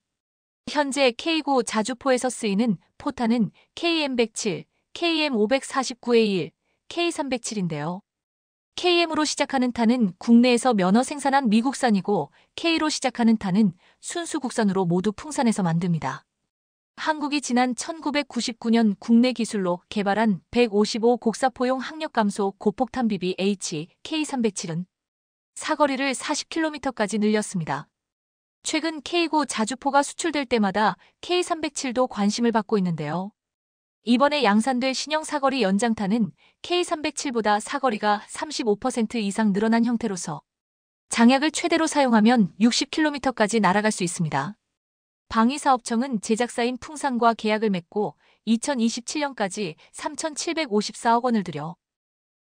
현재 K9 자주포에서 쓰이는 포탄은 KM107, KM549A1, K307인데요. KM으로 시작하는 탄은 국내에서 면허 생산한 미국산이고 K로 시작하는 탄은 순수 국산으로 모두 풍산해서 만듭니다. 한국이 지난 1999년 국내 기술로 개발한 155 곡사포용 항력감소 고폭탄 BB-H K307은 사거리를 40km까지 늘렸습니다. 최근 K9 자주포가 수출될 때마다 K307도 관심을 받고 있는데요. 이번에 양산될 신형 사거리 연장탄은 K307보다 사거리가 35% 이상 늘어난 형태로서 장약을 최대로 사용하면 60km까지 날아갈 수 있습니다. 방위사업청은 제작사인 풍산과 계약을 맺고 2027년까지 3,754억 원을 들여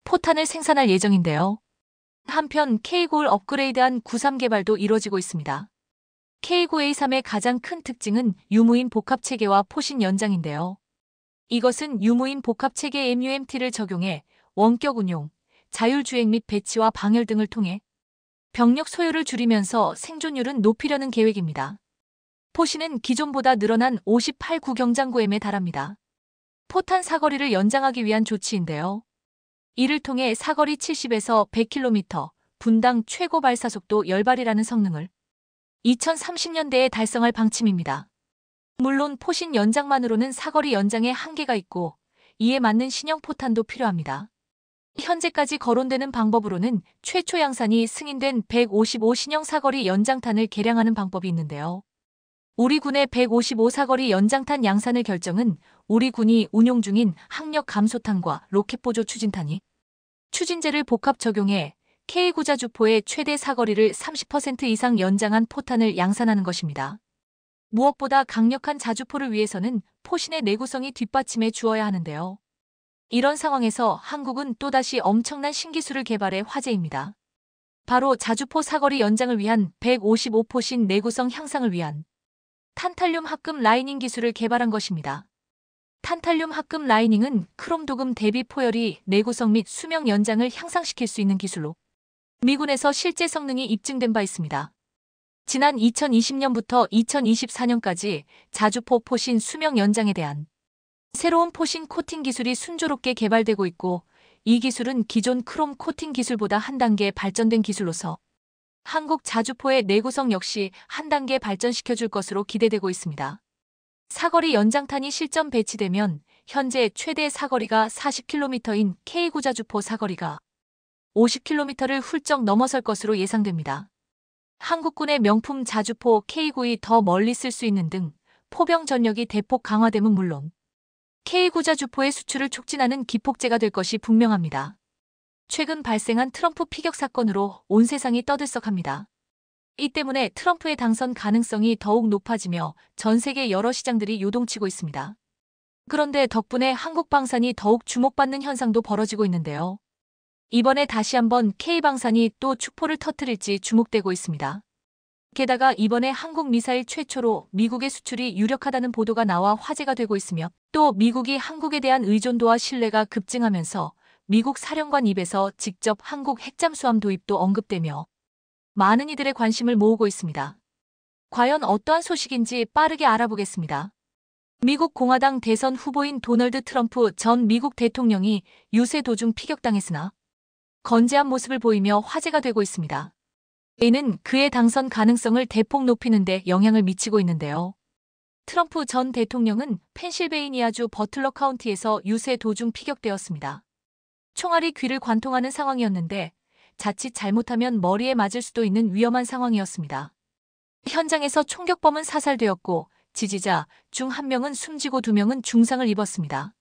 포탄을 생산할 예정인데요. 한편 K9를 업그레이드한 93 개발도 이뤄지고 있습니다. K9A3의 가장 큰 특징은 유무인 복합체계와 포신 연장인데요. 이것은 유무인 복합체계 MUMT를 적용해 원격 운용, 자율주행 및 배치와 방열 등을 통해 병력 소요를 줄이면서 생존율은 높이려는 계획입니다. 포신은 기존보다 늘어난 58구경장구M에 달합니다. 포탄 사거리를 연장하기 위한 조치인데요. 이를 통해 사거리 70에서 100km, 분당 최고 발사속도 10발이라는 성능을 2030년대에 달성할 방침입니다. 물론 포신 연장만으로는 사거리 연장에 한계가 있고 이에 맞는 신형 포탄도 필요합니다. 현재까지 거론되는 방법으로는 최초 양산이 승인된 155 신형 사거리 연장탄을 개량하는 방법이 있는데요. 우리 군의 155 사거리 연장탄 양산을 결정은 우리 군이 운용 중인 항력 감소탄과 로켓 보조 추진탄이 추진제를 복합 적용해 K9 자주포의 최대 사거리를 30% 이상 연장한 포탄을 양산하는 것입니다. 무엇보다 강력한 자주포를 위해서는 포신의 내구성이 뒷받침해 주어야 하는데요. 이런 상황에서 한국은 또다시 엄청난 신기술을 개발해 화제입니다. 바로 자주포 사거리 연장을 위한 155 포신 내구성 향상을 위한 탄탈륨 합금 라이닝 기술을 개발한 것입니다. 탄탈륨 합금 라이닝은 크롬 도금 대비 포열이 내구성 및 수명 연장을 향상시킬 수 있는 기술로 미군에서 실제 성능이 입증된 바 있습니다. 지난 2020년부터 2024년까지 자주포 포신 수명 연장에 대한 새로운 포신 코팅 기술이 순조롭게 개발되고 있고 이 기술은 기존 크롬 코팅 기술보다 한 단계 발전된 기술로서 한국 자주포의 내구성 역시 한 단계 발전시켜줄 것으로 기대되고 있습니다. 사거리 연장탄이 실전 배치되면 현재 최대 사거리가 40km인 K9 자주포 사거리가 50km를 훌쩍 넘어설 것으로 예상됩니다. 한국군의 명품 자주포 K9이 더 멀리 쓸 수 있는 등 포병 전력이 대폭 강화됨은 물론 K9 자주포의 수출을 촉진하는 기폭제가 될 것이 분명합니다. 최근 발생한 트럼프 피격 사건으로 온 세상이 떠들썩합니다. 이 때문에 트럼프의 당선 가능성이 더욱 높아지며 전 세계 여러 시장들이 요동치고 있습니다. 그런데 덕분에 한국 방산이 더욱 주목받는 현상도 벌어지고 있는데요. 이번에 다시 한번 K방산이 또 축포를 터뜨릴지 주목되고 있습니다. 게다가 이번에 한국 미사일 최초로 미국의 수출이 유력하다는 보도가 나와 화제가 되고 있으며 또 미국이 한국에 대한 의존도와 신뢰가 급증하면서 미국 사령관 입에서 직접 한국 핵잠수함 도입도 언급되며 많은 이들의 관심을 모으고 있습니다. 과연 어떠한 소식인지 빠르게 알아보겠습니다. 미국 공화당 대선 후보인 도널드 트럼프 전 미국 대통령이 유세 도중 피격당했으나 건재한 모습을 보이며 화제가 되고 있습니다. 이는 그의 당선 가능성을 대폭 높이는 데 영향을 미치고 있는데요. 트럼프 전 대통령은 펜실베이니아주 버틀러 카운티에서 유세 도중 피격되었습니다. 총알이 귀를 관통하는 상황이었는데 자칫 잘못하면 머리에 맞을 수도 있는 위험한 상황이었습니다. 현장에서 총격범은 사살되었고 지지자 중 1명은 숨지고 2명은 중상을 입었습니다.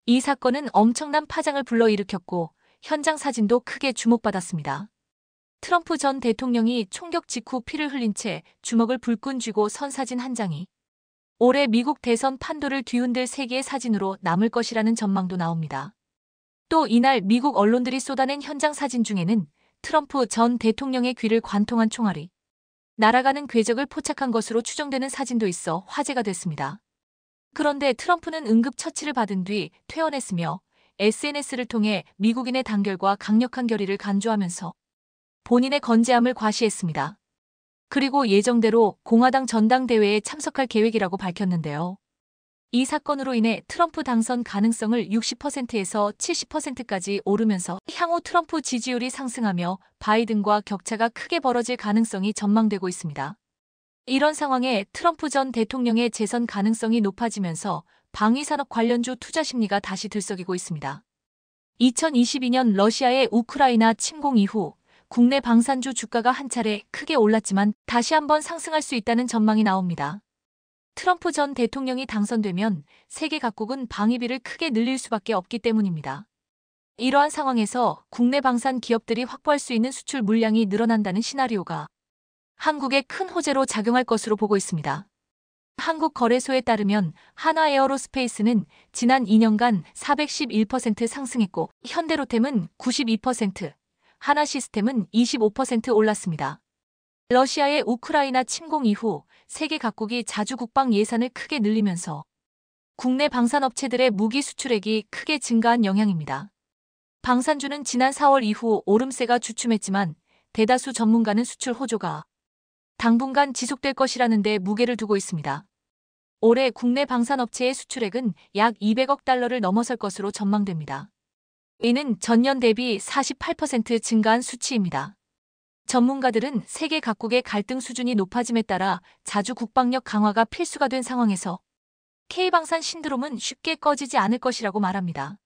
이 사건은 엄청난 파장을 불러일으켰고 현장 사진도 크게 주목받았습니다. 트럼프 전 대통령이 총격 직후 피를 흘린 채 주먹을 불끈 쥐고 선 사진 한 장이 올해 미국 대선 판도를 뒤흔들 세계의 사진으로 남을 것이라는 전망도 나옵니다. 또 이날 미국 언론들이 쏟아낸 현장 사진 중에는 트럼프 전 대통령의 귀를 관통한 총알이 날아가는 궤적을 포착한 것으로 추정되는 사진도 있어 화제가 됐습니다. 그런데 트럼프는 응급처치를 받은 뒤 퇴원했으며 SNS를 통해 미국인의 단결과 강력한 결의를 강조하면서 본인의 건재함을 과시했습니다. 그리고 예정대로 공화당 전당대회에 참석할 계획이라고 밝혔는데요. 이 사건으로 인해 트럼프 당선 가능성을 60%에서 70%까지 오르면서 향후 트럼프 지지율이 상승하며 바이든과 격차가 크게 벌어질 가능성이 전망되고 있습니다. 이런 상황에 트럼프 전 대통령의 재선 가능성이 높아지면서 방위산업 관련주 투자 심리가 다시 들썩이고 있습니다. 2022년 러시아의 우크라이나 침공 이후 국내 방산주 주가가 한 차례 크게 올랐지만 다시 한번 상승할 수 있다는 전망이 나옵니다. 트럼프 전 대통령이 당선되면 세계 각국은 방위비를 크게 늘릴 수밖에 없기 때문입니다. 이러한 상황에서 국내 방산 기업들이 확보할 수 있는 수출 물량이 늘어난다는 시나리오가 한국에 큰 호재로 작용할 것으로 보고 있습니다. 한국거래소에 따르면 하나에어로스페이스는 지난 2년간 411% 상승했고 현대로템은 92%, 하나시스템은 25% 올랐습니다. 러시아의 우크라이나 침공 이후 세계 각국이 자주 국방 예산을 크게 늘리면서 국내 방산업체들의 무기 수출액이 크게 증가한 영향입니다. 방산주는 지난 4월 이후 오름세가 주춤했지만 대다수 전문가는 수출 호조가 당분간 지속될 것이라는 데 무게를 두고 있습니다. 올해 국내 방산업체의 수출액은 약 200억 달러를 넘어설 것으로 전망됩니다. 이는 전년 대비 48% 증가한 수치입니다. 전문가들은 세계 각국의 갈등 수준이 높아짐에 따라 자주 국방력 강화가 필수가 된 상황에서 K방산 신드롬은 쉽게 꺼지지 않을 것이라고 말합니다.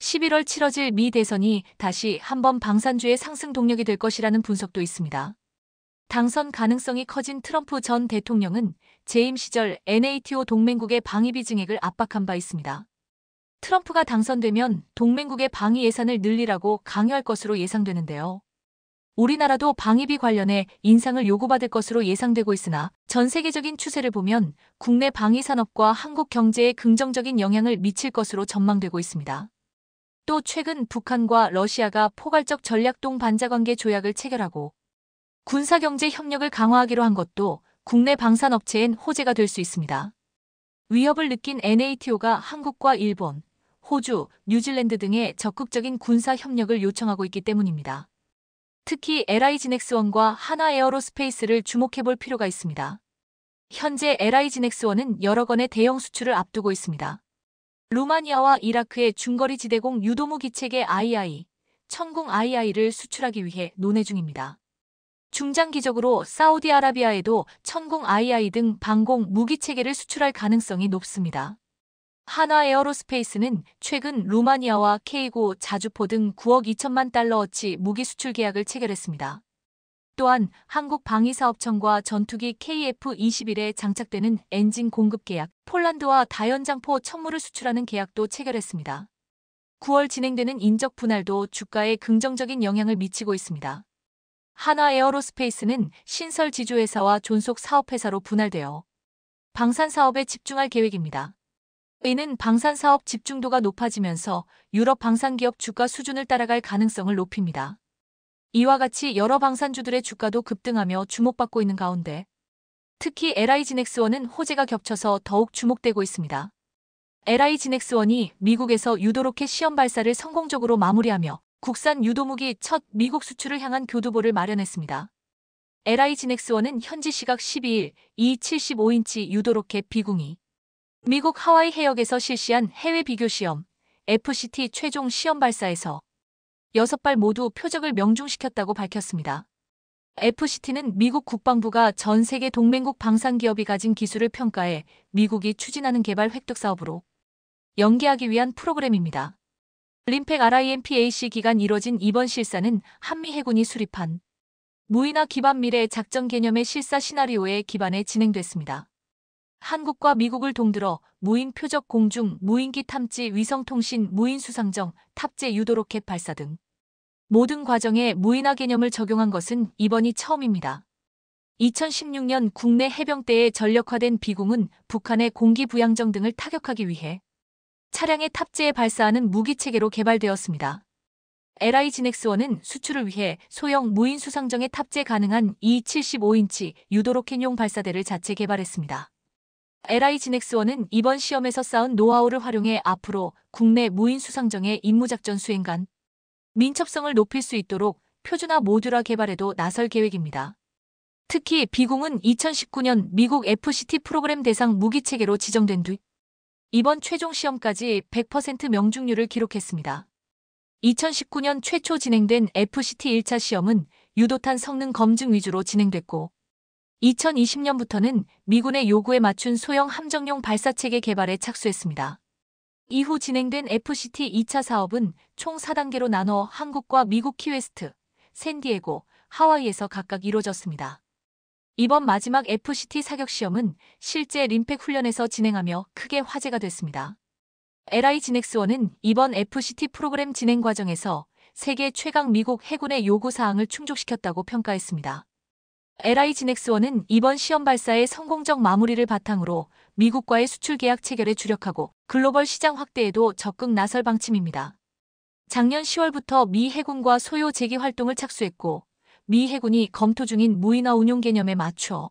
11월 치러질 미 대선이 다시 한번 방산주의 상승 동력이 될 것이라는 분석도 있습니다. 당선 가능성이 커진 트럼프 전 대통령은 재임 시절 NATO 동맹국의 방위비 증액을 압박한 바 있습니다. 트럼프가 당선되면 동맹국의 방위 예산을 늘리라고 강요할 것으로 예상되는데요. 우리나라도 방위비 관련해 인상을 요구받을 것으로 예상되고 있으나 전 세계적인 추세를 보면 국내 방위 산업과 한국 경제에 긍정적인 영향을 미칠 것으로 전망되고 있습니다. 또 최근 북한과 러시아가 포괄적 전략동 반자관계 조약을 체결하고 군사경제 협력을 강화하기로 한 것도 국내 방산업체엔 호재가 될 수 있습니다. 위협을 느낀 NATO가 한국과 일본, 호주, 뉴질랜드 등의 적극적인 군사 협력을 요청하고 있기 때문입니다. 특히 LI지넥스원과 하나에어로스페이스를 주목해볼 필요가 있습니다. 현재 LI지넥스원은 여러 건의 대형 수출을 앞두고 있습니다. 루마니아와 이라크의 중거리 지대공 유도무기 체계 II, 천공 II를 수출하기 위해 논의 중입니다. 중장기적으로 사우디아라비아에도 천공 II 등 방공 무기 체계를 수출할 가능성이 높습니다. 하나에어로스페이스는 최근 루마니아와 K고 자주포 등 9억 2천만 달러어치 무기 수출 계약을 체결했습니다. 또한 한국방위사업청과 전투기 KF-21에 장착되는 엔진 공급 계약, 폴란드와 다연장포 천무를 수출하는 계약도 체결했습니다. 9월 진행되는 인적 분할도 주가에 긍정적인 영향을 미치고 있습니다. 하나에어로스페이스는 신설 지주회사와 존속 사업회사로 분할되어 방산사업에 집중할 계획입니다. 이는 방산사업 집중도가 높아지면서 유럽 방산기업 주가 수준을 따라갈 가능성을 높입니다. 이와 같이 여러 방산주들의 주가도 급등하며 주목받고 있는 가운데 특히 LI지넥스원은 호재가 겹쳐서 더욱 주목되고 있습니다. LI지넥스원이 미국에서 유도로켓 시험 발사를 성공적으로 마무리하며 국산 유도무기 첫 미국 수출을 향한 교두보를 마련했습니다. LI지넥스원은 현지 시각 12일 이 75인치 유도로켓 비궁이 미국 하와이 해역에서 실시한 해외 비교 시험, FCT 최종 시험 발사에서 6발 모두 표적을 명중시켰다고 밝혔습니다. FCT는 미국 국방부가 전 세계 동맹국 방산기업이 가진 기술을 평가해 미국이 추진하는 개발 획득 사업으로 연계하기 위한 프로그램입니다. 림팩 RIMPAC 기간 이뤄진 이번 실사는 한미 해군이 수립한 무인화 기반 미래 작전 개념의 실사 시나리오에 기반해 진행됐습니다. 한국과 미국을 동들어 무인 표적 공중, 무인기 탐지, 위성통신, 무인 수상정, 탑재 유도로켓 발사 등 모든 과정에 무인화 개념을 적용한 것은 이번이 처음입니다. 2016년 국내 해병대에 전력화된 비궁은 북한의 공기부양정 등을 타격하기 위해 차량에 탑재해 발사하는 무기체계로 개발되었습니다. LI지넥스원은 수출을 위해 소형 무인 수상정에 탑재 가능한 이 75인치 유도로켓용 발사대를 자체 개발했습니다. LI지넥스원은 이번 시험에서 쌓은 노하우를 활용해 앞으로 국내 무인 수상정의 임무작전 수행 간 민첩성을 높일 수 있도록 표준화 모듈화 개발에도 나설 계획입니다. 특히 비궁은 2019년 미국 FCT 프로그램 대상 무기체계로 지정된 뒤 이번 최종 시험까지 100% 명중률을 기록했습니다. 2019년 최초 진행된 FCT 1차 시험은 유도탄 성능 검증 위주로 진행됐고 2020년부터는 미군의 요구에 맞춘 소형 함정용 발사체계 개발에 착수했습니다. 이후 진행된 FCT 2차 사업은 총 4단계로 나눠 한국과 미국 키웨스트, 샌디에고, 하와이에서 각각 이루어졌습니다. 이번 마지막 FCT 사격 시험은 실제 림팩 훈련에서 진행하며 크게 화제가 됐습니다. LI-GINX-1은 이번 FCT 프로그램 진행 과정에서 세계 최강 미국 해군의 요구 사항을 충족시켰다고 평가했습니다. LI-GINX-1은 이번 시험 발사의 성공적 마무리를 바탕으로 미국과의 수출 계약 체결에 주력하고 글로벌 시장 확대에도 적극 나설 방침입니다. 작년 10월부터 미 해군과 소요 제기 활동을 착수했고 미 해군이 검토 중인 무인화 운용 개념에 맞춰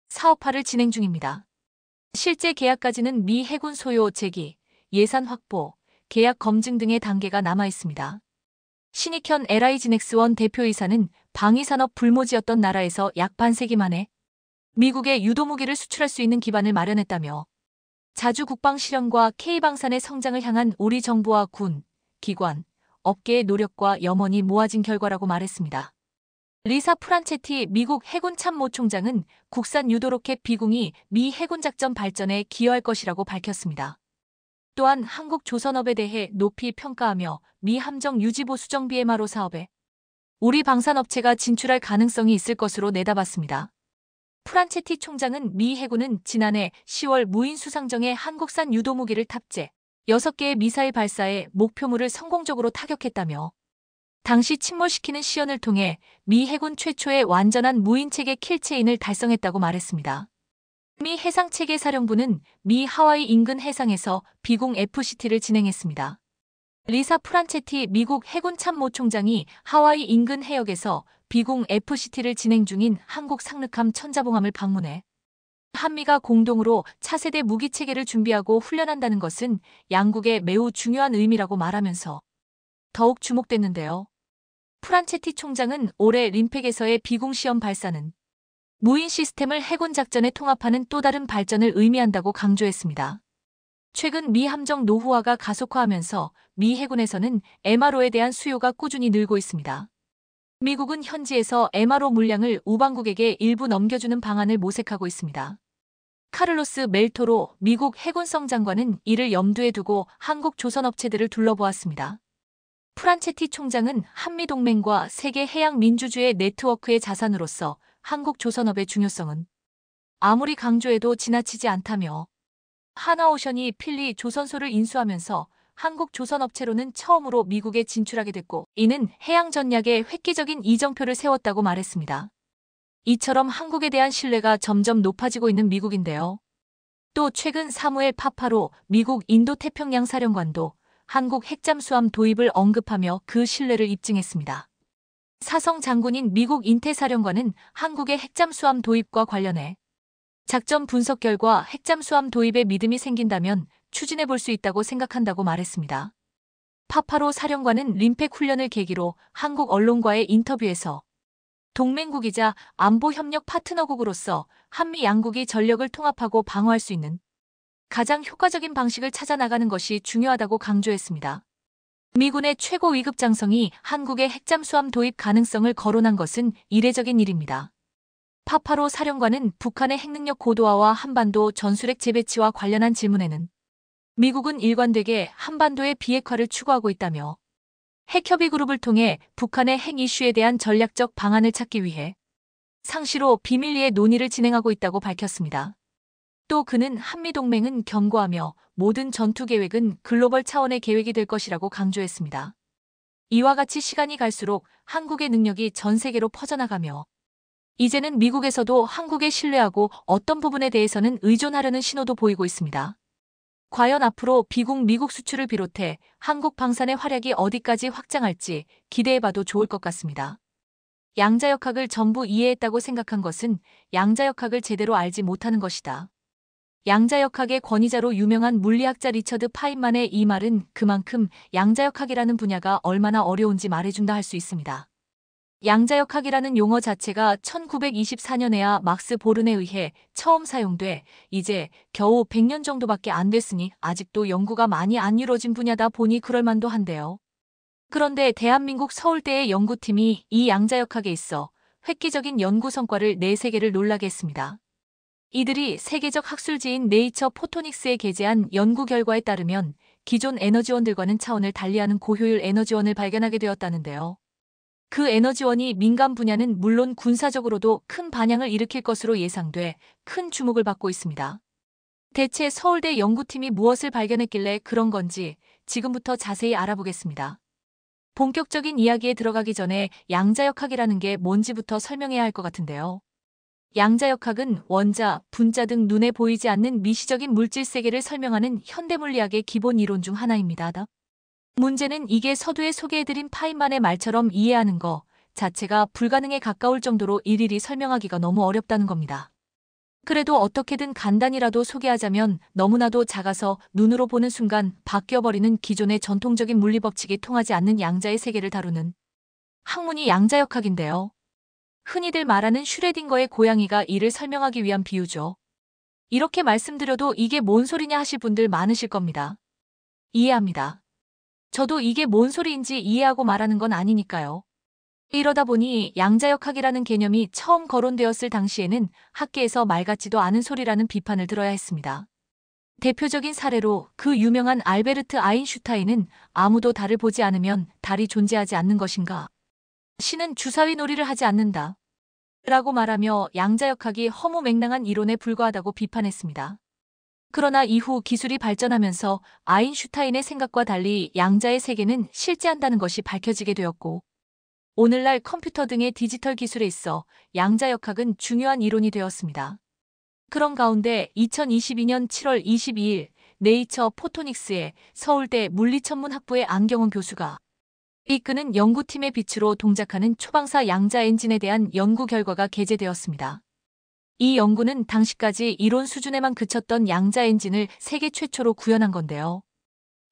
사업화를 진행 중입니다. 실제 계약까지는 미 해군 소요 제기, 예산 확보, 계약 검증 등의 단계가 남아 있습니다. 신익현 LI-GINX-1 대표이사는 방위산업 불모지였던 나라에서 약 반세기 만에 미국에 유도무기를 수출할 수 있는 기반을 마련했다며 자주 국방 실현과 K방산의 성장을 향한 우리 정부와 군, 기관, 업계의 노력과 염원이 모아진 결과라고 말했습니다. 리사 프란체티 미국 해군 참모총장은 국산 유도로켓 비공이 미 해군 작전 발전에 기여할 것이라고 밝혔습니다. 또한 한국 조선업에 대해 높이 평가하며 미 함정 유지보수 정비 MRO 사업에 우리 방산업체가 진출할 가능성이 있을 것으로 내다봤습니다. 프란체티 총장은 미 해군은 지난해 10월 무인 수상정에 한국산 유도무기를 탑재, 6개의 미사일 발사에 목표물을 성공적으로 타격했다며 당시 침몰시키는 시연을 통해 미 해군 최초의 완전한 무인체계 킬체인을 달성했다고 말했습니다. 미 해상체계사령부는 미 하와이 인근 해상에서 비공 FCT를 진행했습니다. 리사 프란체티 미국 해군 참모총장이 하와이 인근 해역에서 비공 FCT를 진행 중인 한국 상륙함 천자봉함을 방문해 한미가 공동으로 차세대 무기체계를 준비하고 훈련한다는 것은 양국에 매우 중요한 의미라고 말하면서 더욱 주목됐는데요. 프란체티 총장은 올해 림팩에서의 비공 시험 발사는 무인 시스템을 해군 작전에 통합하는 또 다른 발전을 의미한다고 강조했습니다. 최근 미 함정 노후화가 가속화하면서 미 해군에서는 MRO에 대한 수요가 꾸준히 늘고 있습니다. 미국은 현지에서 MRO 물량을 우방국에게 일부 넘겨주는 방안을 모색하고 있습니다. 카를로스 멜토로 미국 해군성 장관은 이를 염두에 두고 한국 조선업체들을 둘러보았습니다. 프란체티 총장은 한미동맹과 세계 해양 민주주의 네트워크의 자산으로서 한국 조선업의 중요성은 아무리 강조해도 지나치지 않다며 하나오션이 필리 조선소를 인수하면서 한국 조선업체로는 처음으로 미국에 진출하게 됐고 이는 해양 전략에 획기적인 이정표를 세웠다고 말했습니다. 이처럼 한국에 대한 신뢰가 점점 높아지고 있는 미국인데요. 또 최근 사무엘 파파로 미국 인도태평양 사령관도 한국 핵잠수함 도입을 언급하며 그 신뢰를 입증했습니다. 사성 장군인 미국 인태사령관은 한국의 핵잠수함 도입과 관련해 작전 분석 결과 핵잠수함 도입에 믿음이 생긴다면 추진해 볼 수 있다고 생각한다고 말했습니다. 파파로 사령관은 림팩 훈련을 계기로 한국 언론과의 인터뷰에서 동맹국이자 안보협력 파트너국으로서 한미 양국이 전력을 통합하고 방어할 수 있는 가장 효과적인 방식을 찾아 나가는 것이 중요하다고 강조했습니다. 미군의 최고 위급 장성이 한국의 핵잠수함 도입 가능성을 거론한 것은 이례적인 일입니다. 파파로 사령관은 북한의 핵능력 고도화와 한반도 전술핵 재배치와 관련한 질문에는 미국은 일관되게 한반도의 비핵화를 추구하고 있다며 핵협의 그룹을 통해 북한의 핵 이슈에 대한 전략적 방안을 찾기 위해 상시로 비밀리에 논의를 진행하고 있다고 밝혔습니다. 또 그는 한미동맹은 견고하며 모든 전투 계획은 글로벌 차원의 계획이 될 것이라고 강조했습니다. 이와 같이 시간이 갈수록 한국의 능력이 전 세계로 퍼져나가며 이제는 미국에서도 한국에 신뢰하고 어떤 부분에 대해서는 의존하려는 신호도 보이고 있습니다. 과연 앞으로 비공 미국 수출을 비롯해 한국 방산의 활약이 어디까지 확장할지 기대해봐도 좋을 것 같습니다. 양자역학을 전부 이해했다고 생각한 것은 양자역학을 제대로 알지 못하는 것이다. 양자역학의 권위자로 유명한 물리학자 리처드 파인만의 이 말은 그만큼 양자역학이라는 분야가 얼마나 어려운지 말해준다 할 수 있습니다. 양자역학이라는 용어 자체가 1924년에야 막스 보른에 의해 처음 사용돼 이제 겨우 100년 정도밖에 안 됐으니 아직도 연구가 많이 안 이루어진 분야다 보니 그럴만도 한데요. 그런데 대한민국 서울대의 연구팀이 이 양자역학에 있어 획기적인 연구 성과를 내 세계를 놀라게 했습니다. 이들이 세계적 학술지인 네이처 포토닉스에 게재한 연구 결과에 따르면 기존 에너지원들과는 차원을 달리하는 고효율 에너지원을 발견하게 되었다는데요. 그 에너지원이 민간 분야는 물론 군사적으로도 큰 반향을 일으킬 것으로 예상돼 큰 주목을 받고 있습니다. 대체 서울대 연구팀이 무엇을 발견했길래 그런 건지 지금부터 자세히 알아보겠습니다. 본격적인 이야기에 들어가기 전에 양자역학이라는 게 뭔지부터 설명해야 할 것 같은데요. 양자역학은 원자, 분자 등 눈에 보이지 않는 미시적인 물질 세계를 설명하는 현대물리학의 기본 이론 중 하나입니다. 문제는 이게 서두에 소개해드린 파인만의 말처럼 이해하는 거 자체가 불가능에 가까울 정도로 일일이 설명하기가 너무 어렵다는 겁니다. 그래도 어떻게든 간단히라도 소개하자면 너무나도 작아서 눈으로 보는 순간 바뀌어버리는 기존의 전통적인 물리법칙이 통하지 않는 양자의 세계를 다루는 학문이 양자역학인데요. 흔히들 말하는 슈레딩거의 고양이가 이를 설명하기 위한 비유죠. 이렇게 말씀드려도 이게 뭔 소리냐 하실 분들 많으실 겁니다. 이해합니다. 저도 이게 뭔 소리인지 이해하고 말하는 건 아니니까요. 이러다 보니 양자역학이라는 개념이 처음 거론되었을 당시에는 학계에서 말 같지도 않은 소리라는 비판을 들어야 했습니다. 대표적인 사례로 그 유명한 알베르트 아인슈타인은 아무도 달을 보지 않으면 달이 존재하지 않는 것인가? 신은 주사위 놀이를 하지 않는다. 라고 말하며 양자역학이 허무맹랑한 이론에 불과하다고 비판했습니다. 그러나 이후 기술이 발전하면서 아인슈타인의 생각과 달리 양자의 세계는 실제한다는 것이 밝혀지게 되었고 오늘날 컴퓨터 등의 디지털 기술에 있어 양자역학은 중요한 이론이 되었습니다. 그런 가운데 2022년 7월 22일 네이처 포토닉스에 서울대 물리천문학부의 안경원 교수가 이끄는 연구팀의 빛으로 동작하는 초방사 양자 엔진에 대한 연구 결과가 게재되었습니다. 이 연구는 당시까지 이론 수준에만 그쳤던 양자 엔진을 세계 최초로 구현한 건데요.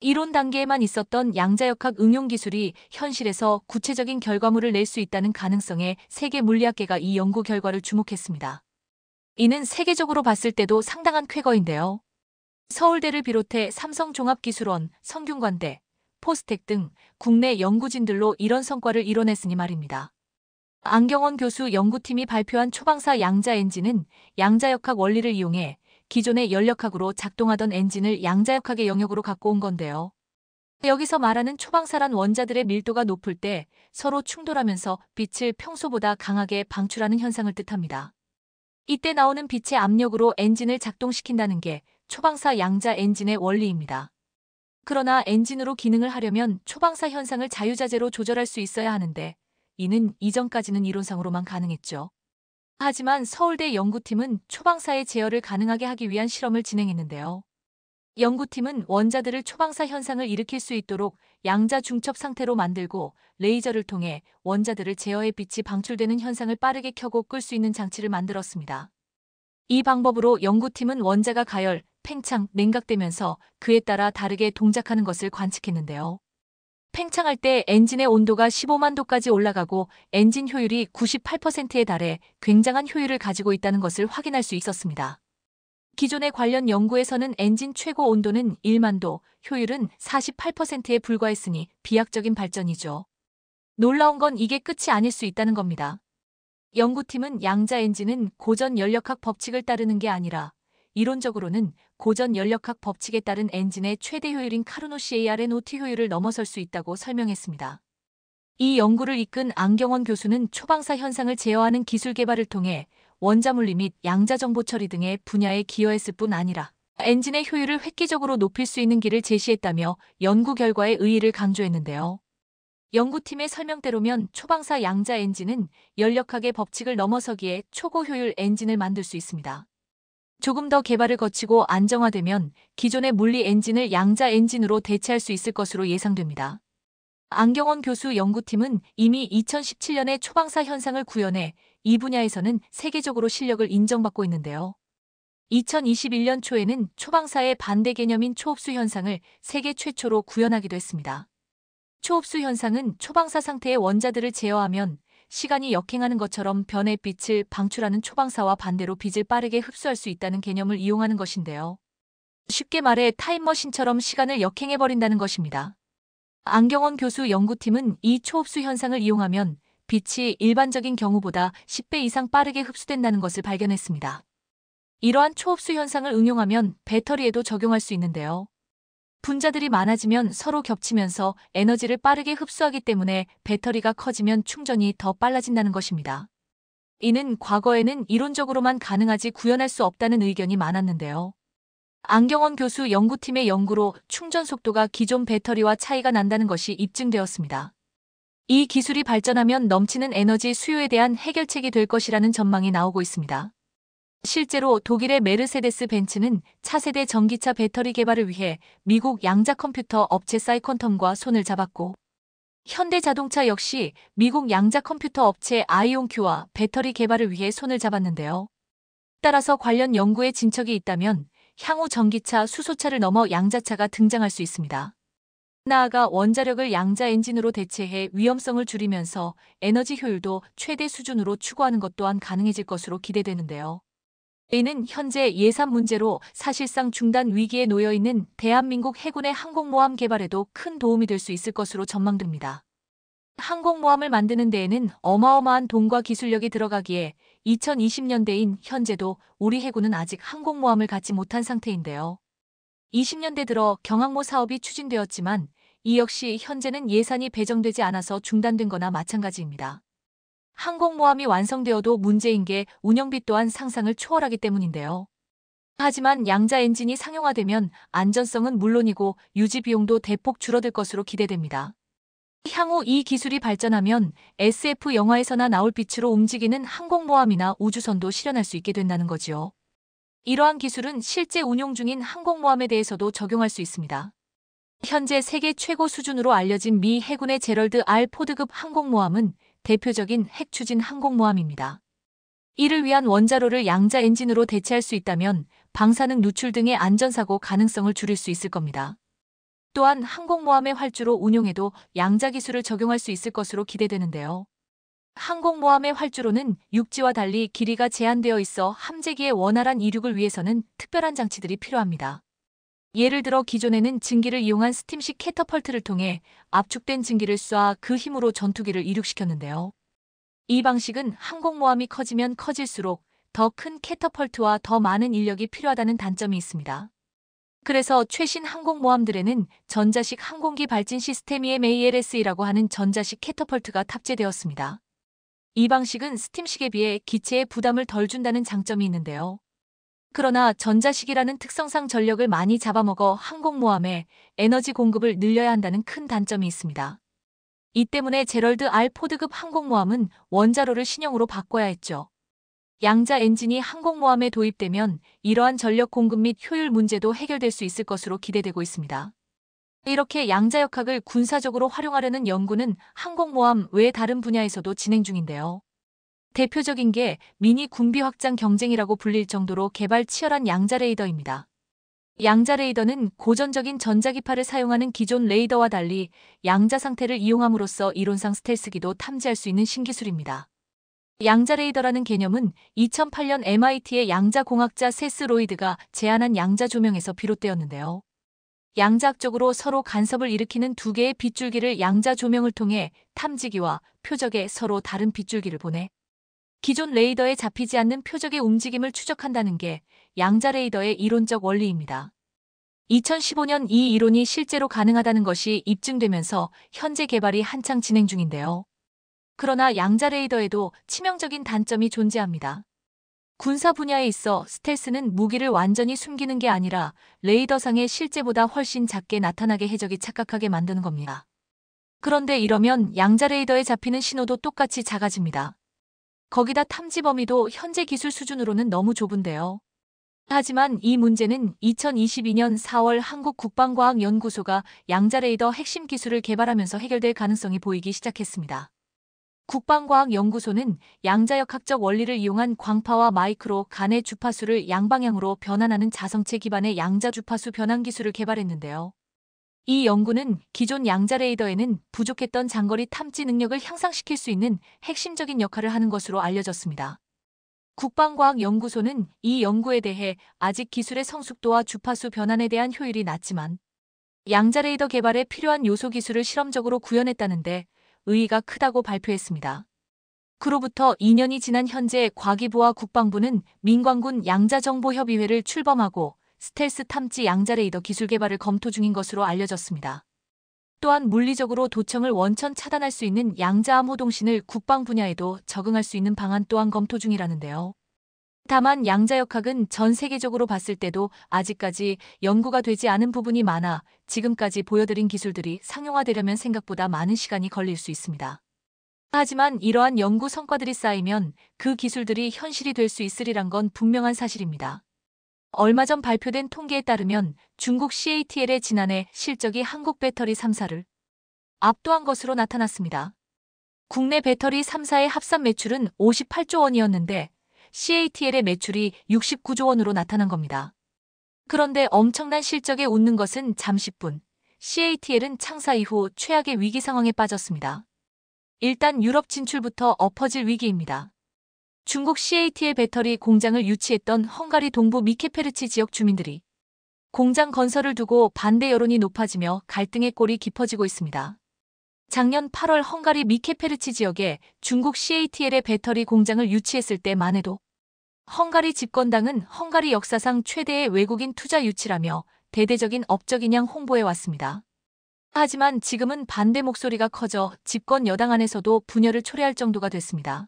이론 단계에만 있었던 양자역학 응용 기술이 현실에서 구체적인 결과물을 낼 수 있다는 가능성에 세계 물리학계가 이 연구 결과를 주목했습니다. 이는 세계적으로 봤을 때도 상당한 쾌거인데요. 서울대를 비롯해 삼성종합기술원, 성균관대, 포스텍 등 국내 연구진들로 이런 성과를 이뤄냈으니 말입니다. 안경원 교수 연구팀이 발표한 초방사 양자 엔진은 양자역학 원리를 이용해 기존의 연력학으로 작동하던 엔진을 양자역학의 영역으로 갖고 온 건데요. 여기서 말하는 초방사란 원자들의 밀도가 높을 때 서로 충돌하면서 빛을 평소보다 강하게 방출하는 현상을 뜻합니다. 이때 나오는 빛의 압력으로 엔진을 작동시킨다는 게 초방사 양자 엔진의 원리입니다. 그러나 엔진으로 기능을 하려면 초방사 현상을 자유자재로 조절할 수 있어야 하는데 이는 이전까지는 이론상으로만 가능했죠. 하지만 서울대 연구팀은 초방사의 제어를 가능하게 하기 위한 실험을 진행했는데요. 연구팀은 원자들을 초방사 현상을 일으킬 수 있도록 양자 중첩 상태로 만들고 레이저를 통해 원자들을 제어해 빛이 방출되는 현상을 빠르게 켜고 끌 수 있는 장치를 만들었습니다. 이 방법으로 연구팀은 원자가 가열, 팽창, 냉각되면서 그에 따라 다르게 동작하는 것을 관측했는데요. 팽창할 때 엔진의 온도가 15만 도까지 올라가고 엔진 효율이 98%에 달해 굉장한 효율을 가지고 있다는 것을 확인할 수 있었습니다. 기존의 관련 연구에서는 엔진 최고 온도는 1만 도, 효율은 48%에 불과했으니 비약적인 발전이죠. 놀라운 건 이게 끝이 아닐 수 있다는 겁니다. 연구팀은 양자 엔진은 고전 연력학 법칙을 따르는 게 아니라 이론적으로는 고전 연력학 법칙에 따른 엔진의 최대 효율인 카르노 CARNOT 효율을 넘어설 수 있다고 설명했습니다. 이 연구를 이끈 안경원 교수는 초방사 현상을 제어하는 기술 개발을 통해 원자물리 및 양자정보 처리 등의 분야에 기여했을 뿐 아니라 엔진의 효율을 획기적으로 높일 수 있는 길을 제시했다며 연구 결과의 의의를 강조했는데요. 연구팀의 설명대로면 초방사 양자 엔진은 연력학의 법칙을 넘어서기에 초고효율 엔진을 만들 수 있습니다. 조금 더 개발을 거치고 안정화되면 기존의 물리 엔진을 양자 엔진으로 대체할 수 있을 것으로 예상됩니다. 안경원 교수 연구팀은 이미 2017년에 초방사 현상을 구현해 이 분야에서는 세계적으로 실력을 인정받고 있는데요. 2021년 초에는 초방사의 반대 개념인 초흡수 현상을 세계 최초로 구현하기도 했습니다. 초흡수 현상은 초방사 상태의 원자들을 제어하면 시간이 역행하는 것처럼 변의 빛을 방출하는 초방사와 반대로 빛을 빠르게 흡수할 수 있다는 개념을 이용하는 것인데요. 쉽게 말해 타임머신처럼 시간을 역행해버린다는 것입니다. 안경원 교수 연구팀은 이 초흡수 현상을 이용하면 빛이 일반적인 경우보다 10배 이상 빠르게 흡수된다는 것을 발견했습니다. 이러한 초흡수 현상을 응용하면 배터리에도 적용할 수 있는데요. 분자들이 많아지면 서로 겹치면서 에너지를 빠르게 흡수하기 때문에 배터리가 커지면 충전이 더 빨라진다는 것입니다. 이는 과거에는 이론적으로만 가능하지 구현할 수 없다는 의견이 많았는데요. 안경원 교수 연구팀의 연구로 충전 속도가 기존 배터리와 차이가 난다는 것이 입증되었습니다. 이 기술이 발전하면 넘치는 에너지 수요에 대한 해결책이 될 것이라는 전망이 나오고 있습니다. 실제로 독일의 메르세데스 벤츠는 차세대 전기차 배터리 개발을 위해 미국 양자 컴퓨터 업체 사이퀀텀과 손을 잡았고, 현대자동차 역시 미국 양자 컴퓨터 업체 아이온큐와 배터리 개발을 위해 손을 잡았는데요. 따라서 관련 연구에 진척이 있다면 향후 전기차, 수소차를 넘어 양자차가 등장할 수 있습니다. 나아가 원자력을 양자 엔진으로 대체해 위험성을 줄이면서 에너지 효율도 최대 수준으로 추구하는 것 또한 가능해질 것으로 기대되는데요. 이는 현재 예산 문제로 사실상 중단 위기에 놓여 있는 대한민국 해군의 항공모함 개발에도 큰 도움이 될 수 있을 것으로 전망됩니다. 항공모함을 만드는 데에는 어마어마한 돈과 기술력이 들어가기에 2020년대인 현재도 우리 해군은 아직 항공모함을 갖지 못한 상태인데요. 20년대 들어 경항모 사업이 추진되었지만 이 역시 현재는 예산이 배정되지 않아서 중단된 거나 마찬가지입니다. 항공모함이 완성되어도 문제인 게 운영비 또한 상상을 초월하기 때문인데요. 하지만 양자 엔진이 상용화되면 안전성은 물론이고 유지 비용도 대폭 줄어들 것으로 기대됩니다. 향후 이 기술이 발전하면 SF 영화에서나 나올 빛으로 움직이는 항공모함이나 우주선도 실현할 수 있게 된다는 거지요. 이러한 기술은 실제 운용 중인 항공모함에 대해서도 적용할 수 있습니다. 현재 세계 최고 수준으로 알려진 미 해군의 제럴드 R 포드급 항공모함은 대표적인 핵추진 항공모함입니다. 이를 위한 원자로를 양자 엔진으로 대체할 수 있다면 방사능 누출 등의 안전사고 가능성을 줄일 수 있을 겁니다. 또한 항공모함의 활주로 운용에도 양자 기술을 적용할 수 있을 것으로 기대되는데요. 항공모함의 활주로는 육지와 달리 길이가 제한되어 있어 함재기의 원활한 이륙을 위해서는 특별한 장치들이 필요합니다. 예를 들어 기존에는 증기를 이용한 스팀식 캐터펄트를 통해 압축된 증기를 쏴 그 힘으로 전투기를 이륙시켰는데요. 이 방식은 항공모함이 커지면 커질수록 더 큰 캐터펄트와 더 많은 인력이 필요하다는 단점이 있습니다. 그래서 최신 항공모함들에는 전자식 항공기 발진 시스템 EMALS이라고 하는 전자식 캐터펄트가 탑재되었습니다. 이 방식은 스팀식에 비해 기체에 부담을 덜 준다는 장점이 있는데요. 그러나 전자식이라는 특성상 전력을 많이 잡아먹어 항공모함에 에너지 공급을 늘려야 한다는 큰 단점이 있습니다. 이 때문에 제럴드 R 포드급 항공모함은 원자로를 신형으로 바꿔야 했죠. 양자 엔진이 항공모함에 도입되면 이러한 전력 공급 및 효율 문제도 해결될 수 있을 것으로 기대되고 있습니다. 이렇게 양자역학을 군사적으로 활용하려는 연구는 항공모함 외 다른 분야에서도 진행 중인데요. 대표적인 게 미니 군비 확장 경쟁이라고 불릴 정도로 개발 치열한 양자 레이더입니다. 양자 레이더는 고전적인 전자기파를 사용하는 기존 레이더와 달리 양자 상태를 이용함으로써 이론상 스텔스기도 탐지할 수 있는 신기술입니다. 양자 레이더라는 개념은 2008년 MIT의 양자공학자 세스 로이드가 제안한 양자 조명에서 비롯되었는데요. 양자학적으로 서로 간섭을 일으키는 두 개의 빗줄기를 양자 조명을 통해 탐지기와 표적에 서로 다른 빗줄기를 보내 기존 레이더에 잡히지 않는 표적의 움직임을 추적한다는 게 양자 레이더의 이론적 원리입니다. 2015년 이 이론이 실제로 가능하다는 것이 입증되면서 현재 개발이 한창 진행 중인데요. 그러나 양자 레이더에도 치명적인 단점이 존재합니다. 군사 분야에 있어 스텔스는 무기를 완전히 숨기는 게 아니라 레이더상의 실제보다 훨씬 작게 나타나게 해적이 착각하게 만드는 겁니다. 그런데 이러면 양자 레이더에 잡히는 신호도 똑같이 작아집니다. 거기다 탐지 범위도 현재 기술 수준으로는 너무 좁은데요. 하지만 이 문제는 2022년 4월 한국국방과학연구소가 양자 레이더 핵심 기술을 개발하면서 해결될 가능성이 보이기 시작했습니다. 국방과학연구소는 양자역학적 원리를 이용한 광파와 마이크로 간의 주파수를 양방향으로 변환하는 자성체 기반의 양자 주파수 변환 기술을 개발했는데요. 이 연구는 기존 양자레이더에는 부족했던 장거리 탐지 능력을 향상시킬 수 있는 핵심적인 역할을 하는 것으로 알려졌습니다. 국방과학연구소는 이 연구에 대해 아직 기술의 성숙도와 주파수 변환에 대한 효율이 낮지만 양자레이더 개발에 필요한 요소 기술을 실험적으로 구현했다는데 의의가 크다고 발표했습니다. 그로부터 2년이 지난 현재 과기부와 국방부는 민관군 양자정보협의회를 출범하고 스텔스 탐지 양자레이더 기술 개발을 검토 중인 것으로 알려졌습니다. 또한 물리적으로 도청을 원천 차단할 수 있는 양자암호 통신을 국방 분야에도 적응할 수 있는 방안 또한 검토 중이라는데요. 다만 양자역학은 전 세계적으로 봤을 때도 아직까지 연구가 되지 않은 부분이 많아 지금까지 보여드린 기술들이 상용화되려면 생각보다 많은 시간이 걸릴 수 있습니다. 하지만 이러한 연구 성과들이 쌓이면 그 기술들이 현실이 될 수 있으리란 건 분명한 사실입니다. 얼마 전 발표된 통계에 따르면 중국 CATL의 지난해 실적이 한국 배터리 3사를 압도한 것으로 나타났습니다. 국내 배터리 3사의 합산 매출은 58조 원이었는데 CATL의 매출이 69조 원으로 나타난 겁니다. 그런데 엄청난 실적에 웃는 것은 잠시뿐. CATL은 창사 이후 최악의 위기 상황에 빠졌습니다. 일단 유럽 진출부터 엎어질 위기입니다. 중국 CATL 배터리 공장을 유치했던 헝가리 동부 미케페르치 지역 주민들이 공장 건설을 두고 반대 여론이 높아지며 갈등의 골이 깊어지고 있습니다. 작년 8월 헝가리 미케페르치 지역에 중국 CATL의 배터리 공장을 유치했을 때만 해도 헝가리 집권당은 헝가리 역사상 최대의 외국인 투자 유치라며 대대적인 업적 인양 홍보해왔습니다. 하지만 지금은 반대 목소리가 커져 집권 여당 안에서도 분열을 초래할 정도가 됐습니다.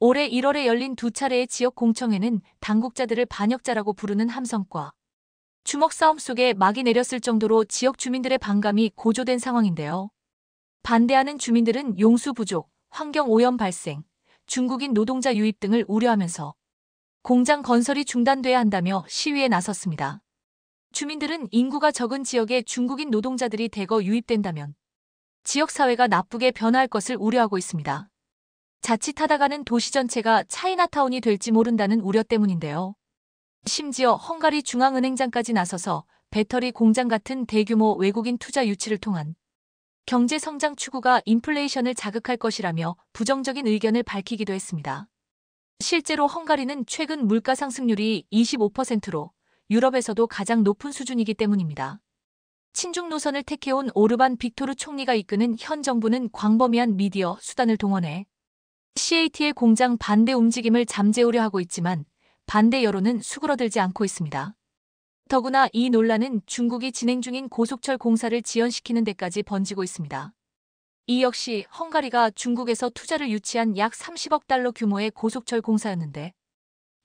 올해 1월에 열린 두 차례의 지역 공청회는 당국자들을 반역자라고 부르는 함성과 주먹 싸움 속에 막이 내렸을 정도로 지역 주민들의 반감이 고조된 상황인데요. 반대하는 주민들은 용수 부족, 환경 오염 발생, 중국인 노동자 유입 등을 우려하면서 공장 건설이 중단돼야 한다며 시위에 나섰습니다. 주민들은 인구가 적은 지역에 중국인 노동자들이 대거 유입된다면 지역사회가 나쁘게 변화할 것을 우려하고 있습니다. 자칫하다가는 도시 전체가 차이나타운이 될지 모른다는 우려 때문인데요. 심지어 헝가리 중앙은행장까지 나서서 배터리 공장 같은 대규모 외국인 투자 유치를 통한 경제 성장 추구가 인플레이션을 자극할 것이라며 부정적인 의견을 밝히기도 했습니다. 실제로 헝가리는 최근 물가 상승률이 25%로 유럽에서도 가장 높은 수준이기 때문입니다. 친중 노선을 택해온 오르반 빅토르 총리가 이끄는 현 정부는 광범위한 미디어 수단을 동원해 CATL 공장 반대 움직임을 잠재우려 하고 있지만 반대 여론은 수그러들지 않고 있습니다. 더구나 이 논란은 중국이 진행 중인 고속철 공사를 지연시키는 데까지 번지고 있습니다. 이 역시 헝가리가 중국에서 투자를 유치한 약 30억 달러 규모의 고속철 공사였는데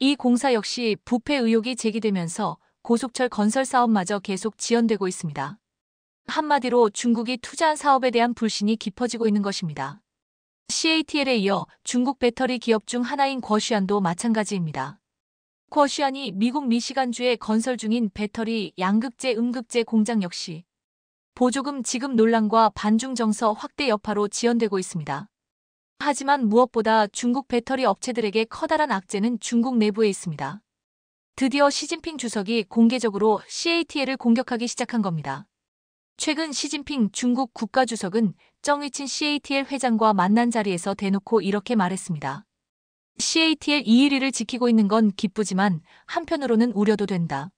이 공사 역시 부패 의혹이 제기되면서 고속철 건설 사업마저 계속 지연되고 있습니다. 한마디로 중국이 투자한 사업에 대한 불신이 깊어지고 있는 것입니다. CATL에 이어 중국 배터리 기업 중 하나인 궈슈안도 마찬가지입니다. 궈슈안이 미국 미시간주에 건설 중인 배터리 양극재 음극재 공장 역시 보조금 지급 논란과 반중 정서 확대 여파로 지연되고 있습니다. 하지만 무엇보다 중국 배터리 업체들에게 커다란 악재는 중국 내부에 있습니다. 드디어 시진핑 주석이 공개적으로 CATL을 공격하기 시작한 겁니다. 최근 시진핑 중국 국가주석은 정의친 CATL 회장과 만난 자리에서 대놓고 이렇게 말했습니다. CATL 2위를 지키고 있는 건 기쁘지만 한편으로는 우려도 된다.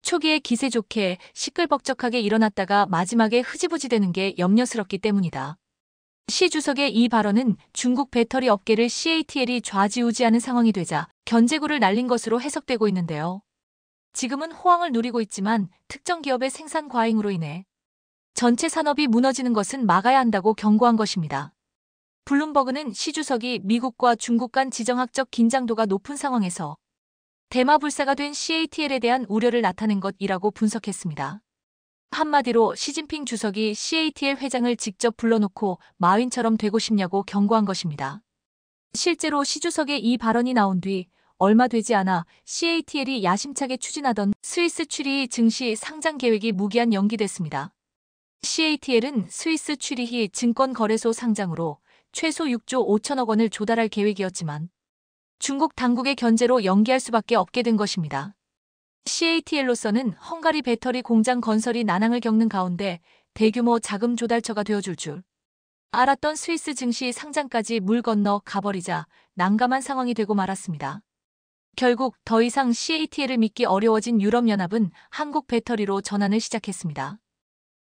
초기에 기세 좋게 시끌벅적하게 일어났다가 마지막에 흐지부지 되는 게 염려스럽기 때문이다. 시 주석의 이 발언은 중국 배터리 업계를 CATL이 좌지우지하는 상황이 되자 견제구를 날린 것으로 해석되고 있는데요. 지금은 호황을 누리고 있지만 특정 기업의 생산 과잉으로 인해 전체 산업이 무너지는 것은 막아야 한다고 경고한 것입니다. 블룸버그는 시 주석이 미국과 중국 간 지정학적 긴장도가 높은 상황에서 대마불사가 된 CATL에 대한 우려를 나타낸 것이라고 분석했습니다. 한마디로 시진핑 주석이 CATL 회장을 직접 불러놓고 마윈처럼 되고 싶냐고 경고한 것입니다. 실제로 시 주석의 이 발언이 나온 뒤 얼마 되지 않아 CATL이 야심차게 추진하던 스위스 취리히 증시 상장 계획이 무기한 연기됐습니다. CATL은 스위스 취리히 증권거래소 상장으로 최소 6조 5천억 원을 조달할 계획이었지만 중국 당국의 견제로 연기할 수밖에 없게 된 것입니다. CATL로서는 헝가리 배터리 공장 건설이 난항을 겪는 가운데 대규모 자금 조달처가 되어줄 줄 알았던 스위스 증시 상장까지 물 건너 가버리자 난감한 상황이 되고 말았습니다. 결국 더 이상 CATL을 믿기 어려워진 유럽연합은 한국 배터리로 전환을 시작했습니다.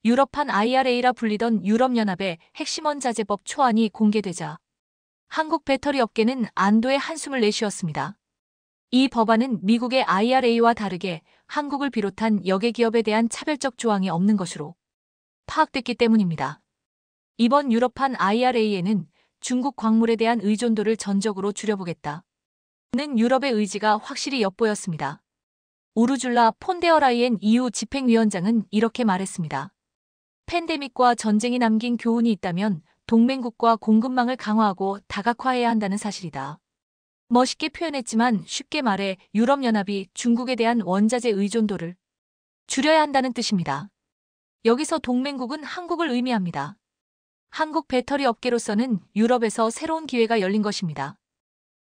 유럽판 IRA라 불리던 유럽연합의 핵심 원자재법 초안이 공개되자 한국 배터리 업계는 안도의 한숨을 내쉬었습니다. 이 법안은 미국의 IRA와 다르게 한국을 비롯한 여객 기업에 대한 차별적 조항이 없는 것으로 파악됐기 때문입니다. 이번 유럽판 IRA에는 중국 광물에 대한 의존도를 전적으로 줄여보겠다는 유럽의 의지가 확실히 엿보였습니다. 우르줄라 폰데어라이엔 EU 집행위원장은 이렇게 말했습니다. 팬데믹과 전쟁이 남긴 교훈이 있다면 동맹국과 공급망을 강화하고 다각화해야 한다는 사실이다. 멋있게 표현했지만 쉽게 말해 유럽연합이 중국에 대한 원자재 의존도를 줄여야 한다는 뜻입니다. 여기서 동맹국은 한국을 의미합니다. 한국 배터리 업계로서는 유럽에서 새로운 기회가 열린 것입니다.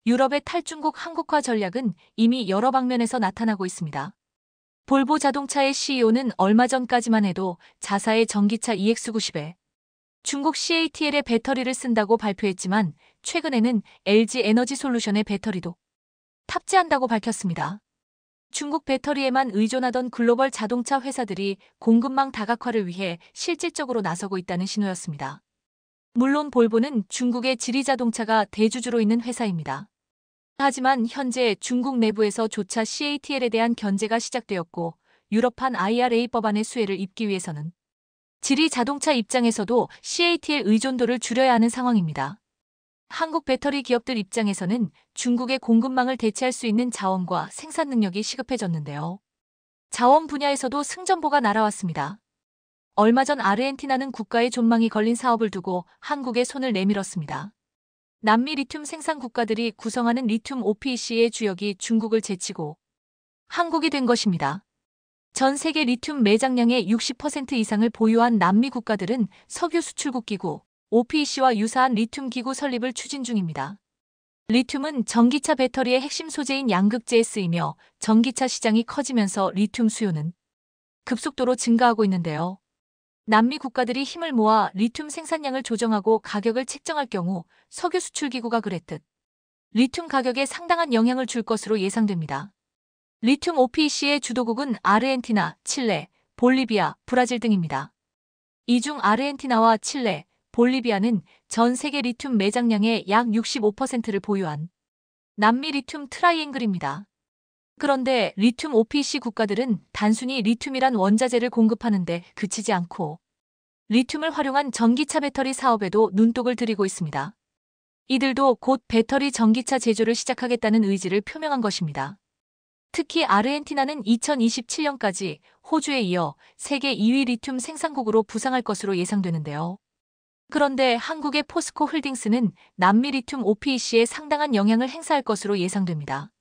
유럽의 탈중국 한국화 전략은 이미 여러 방면에서 나타나고 있습니다. 볼보 자동차의 CEO는 얼마 전까지만 해도 자사의 전기차 EX90에 중국 CATL의 배터리를 쓴다고 발표했지만 최근에는 LG 에너지 솔루션의 배터리도 탑재한다고 밝혔습니다. 중국 배터리에만 의존하던 글로벌 자동차 회사들이 공급망 다각화를 위해 실질적으로 나서고 있다는 신호였습니다. 물론 볼보는 중국의 지리자동차가 대주주로 있는 회사입니다. 하지만 현재 중국 내부에서조차 CATL에 대한 견제가 시작되었고 유럽판 IRA 법안의 수혜를 입기 위해서는 지리 자동차 입장에서도 CATL 의존도를 줄여야 하는 상황입니다. 한국 배터리 기업들 입장에서는 중국의 공급망을 대체할 수 있는 자원과 생산 능력이 시급해졌는데요. 자원 분야에서도 승전보가 날아왔습니다. 얼마 전 아르헨티나는 국가의 존망이 걸린 사업을 두고 한국에 손을 내밀었습니다. 남미 리튬 생산 국가들이 구성하는 리튬 OPEC의 주역이 중국을 제치고 한국이 된 것입니다. 전 세계 리튬 매장량의 60% 이상을 보유한 남미 국가들은 석유 수출국 기구 OPEC와 유사한 리튬 기구 설립을 추진 중입니다. 리튬은 전기차 배터리의 핵심 소재인 양극재에 쓰이며 전기차 시장이 커지면서 리튬 수요는 급속도로 증가하고 있는데요. 남미 국가들이 힘을 모아 리튬 생산량을 조정하고 가격을 책정할 경우 석유 수출 기구가 그랬듯 리튬 가격에 상당한 영향을 줄 것으로 예상됩니다. 리튬 OPEC의 주도국은 아르헨티나, 칠레, 볼리비아, 브라질 등입니다. 이 중 아르헨티나와 칠레, 볼리비아는 전 세계 리튬 매장량의 약 65%를 보유한 남미 리튬 트라이앵글입니다. 그런데 리튬 OPEC 국가들은 단순히 리튬이란 원자재를 공급하는데 그치지 않고 리튬을 활용한 전기차 배터리 사업에도 눈독을 들이고 있습니다. 이들도 곧 배터리 전기차 제조를 시작하겠다는 의지를 표명한 것입니다. 특히 아르헨티나는 2027년까지 호주에 이어 세계 2위 리튬 생산국으로 부상할 것으로 예상되는데요. 그런데 한국의 포스코 홀딩스는 남미 리튬 OPEC에 상당한 영향을 행사할 것으로 예상됩니다.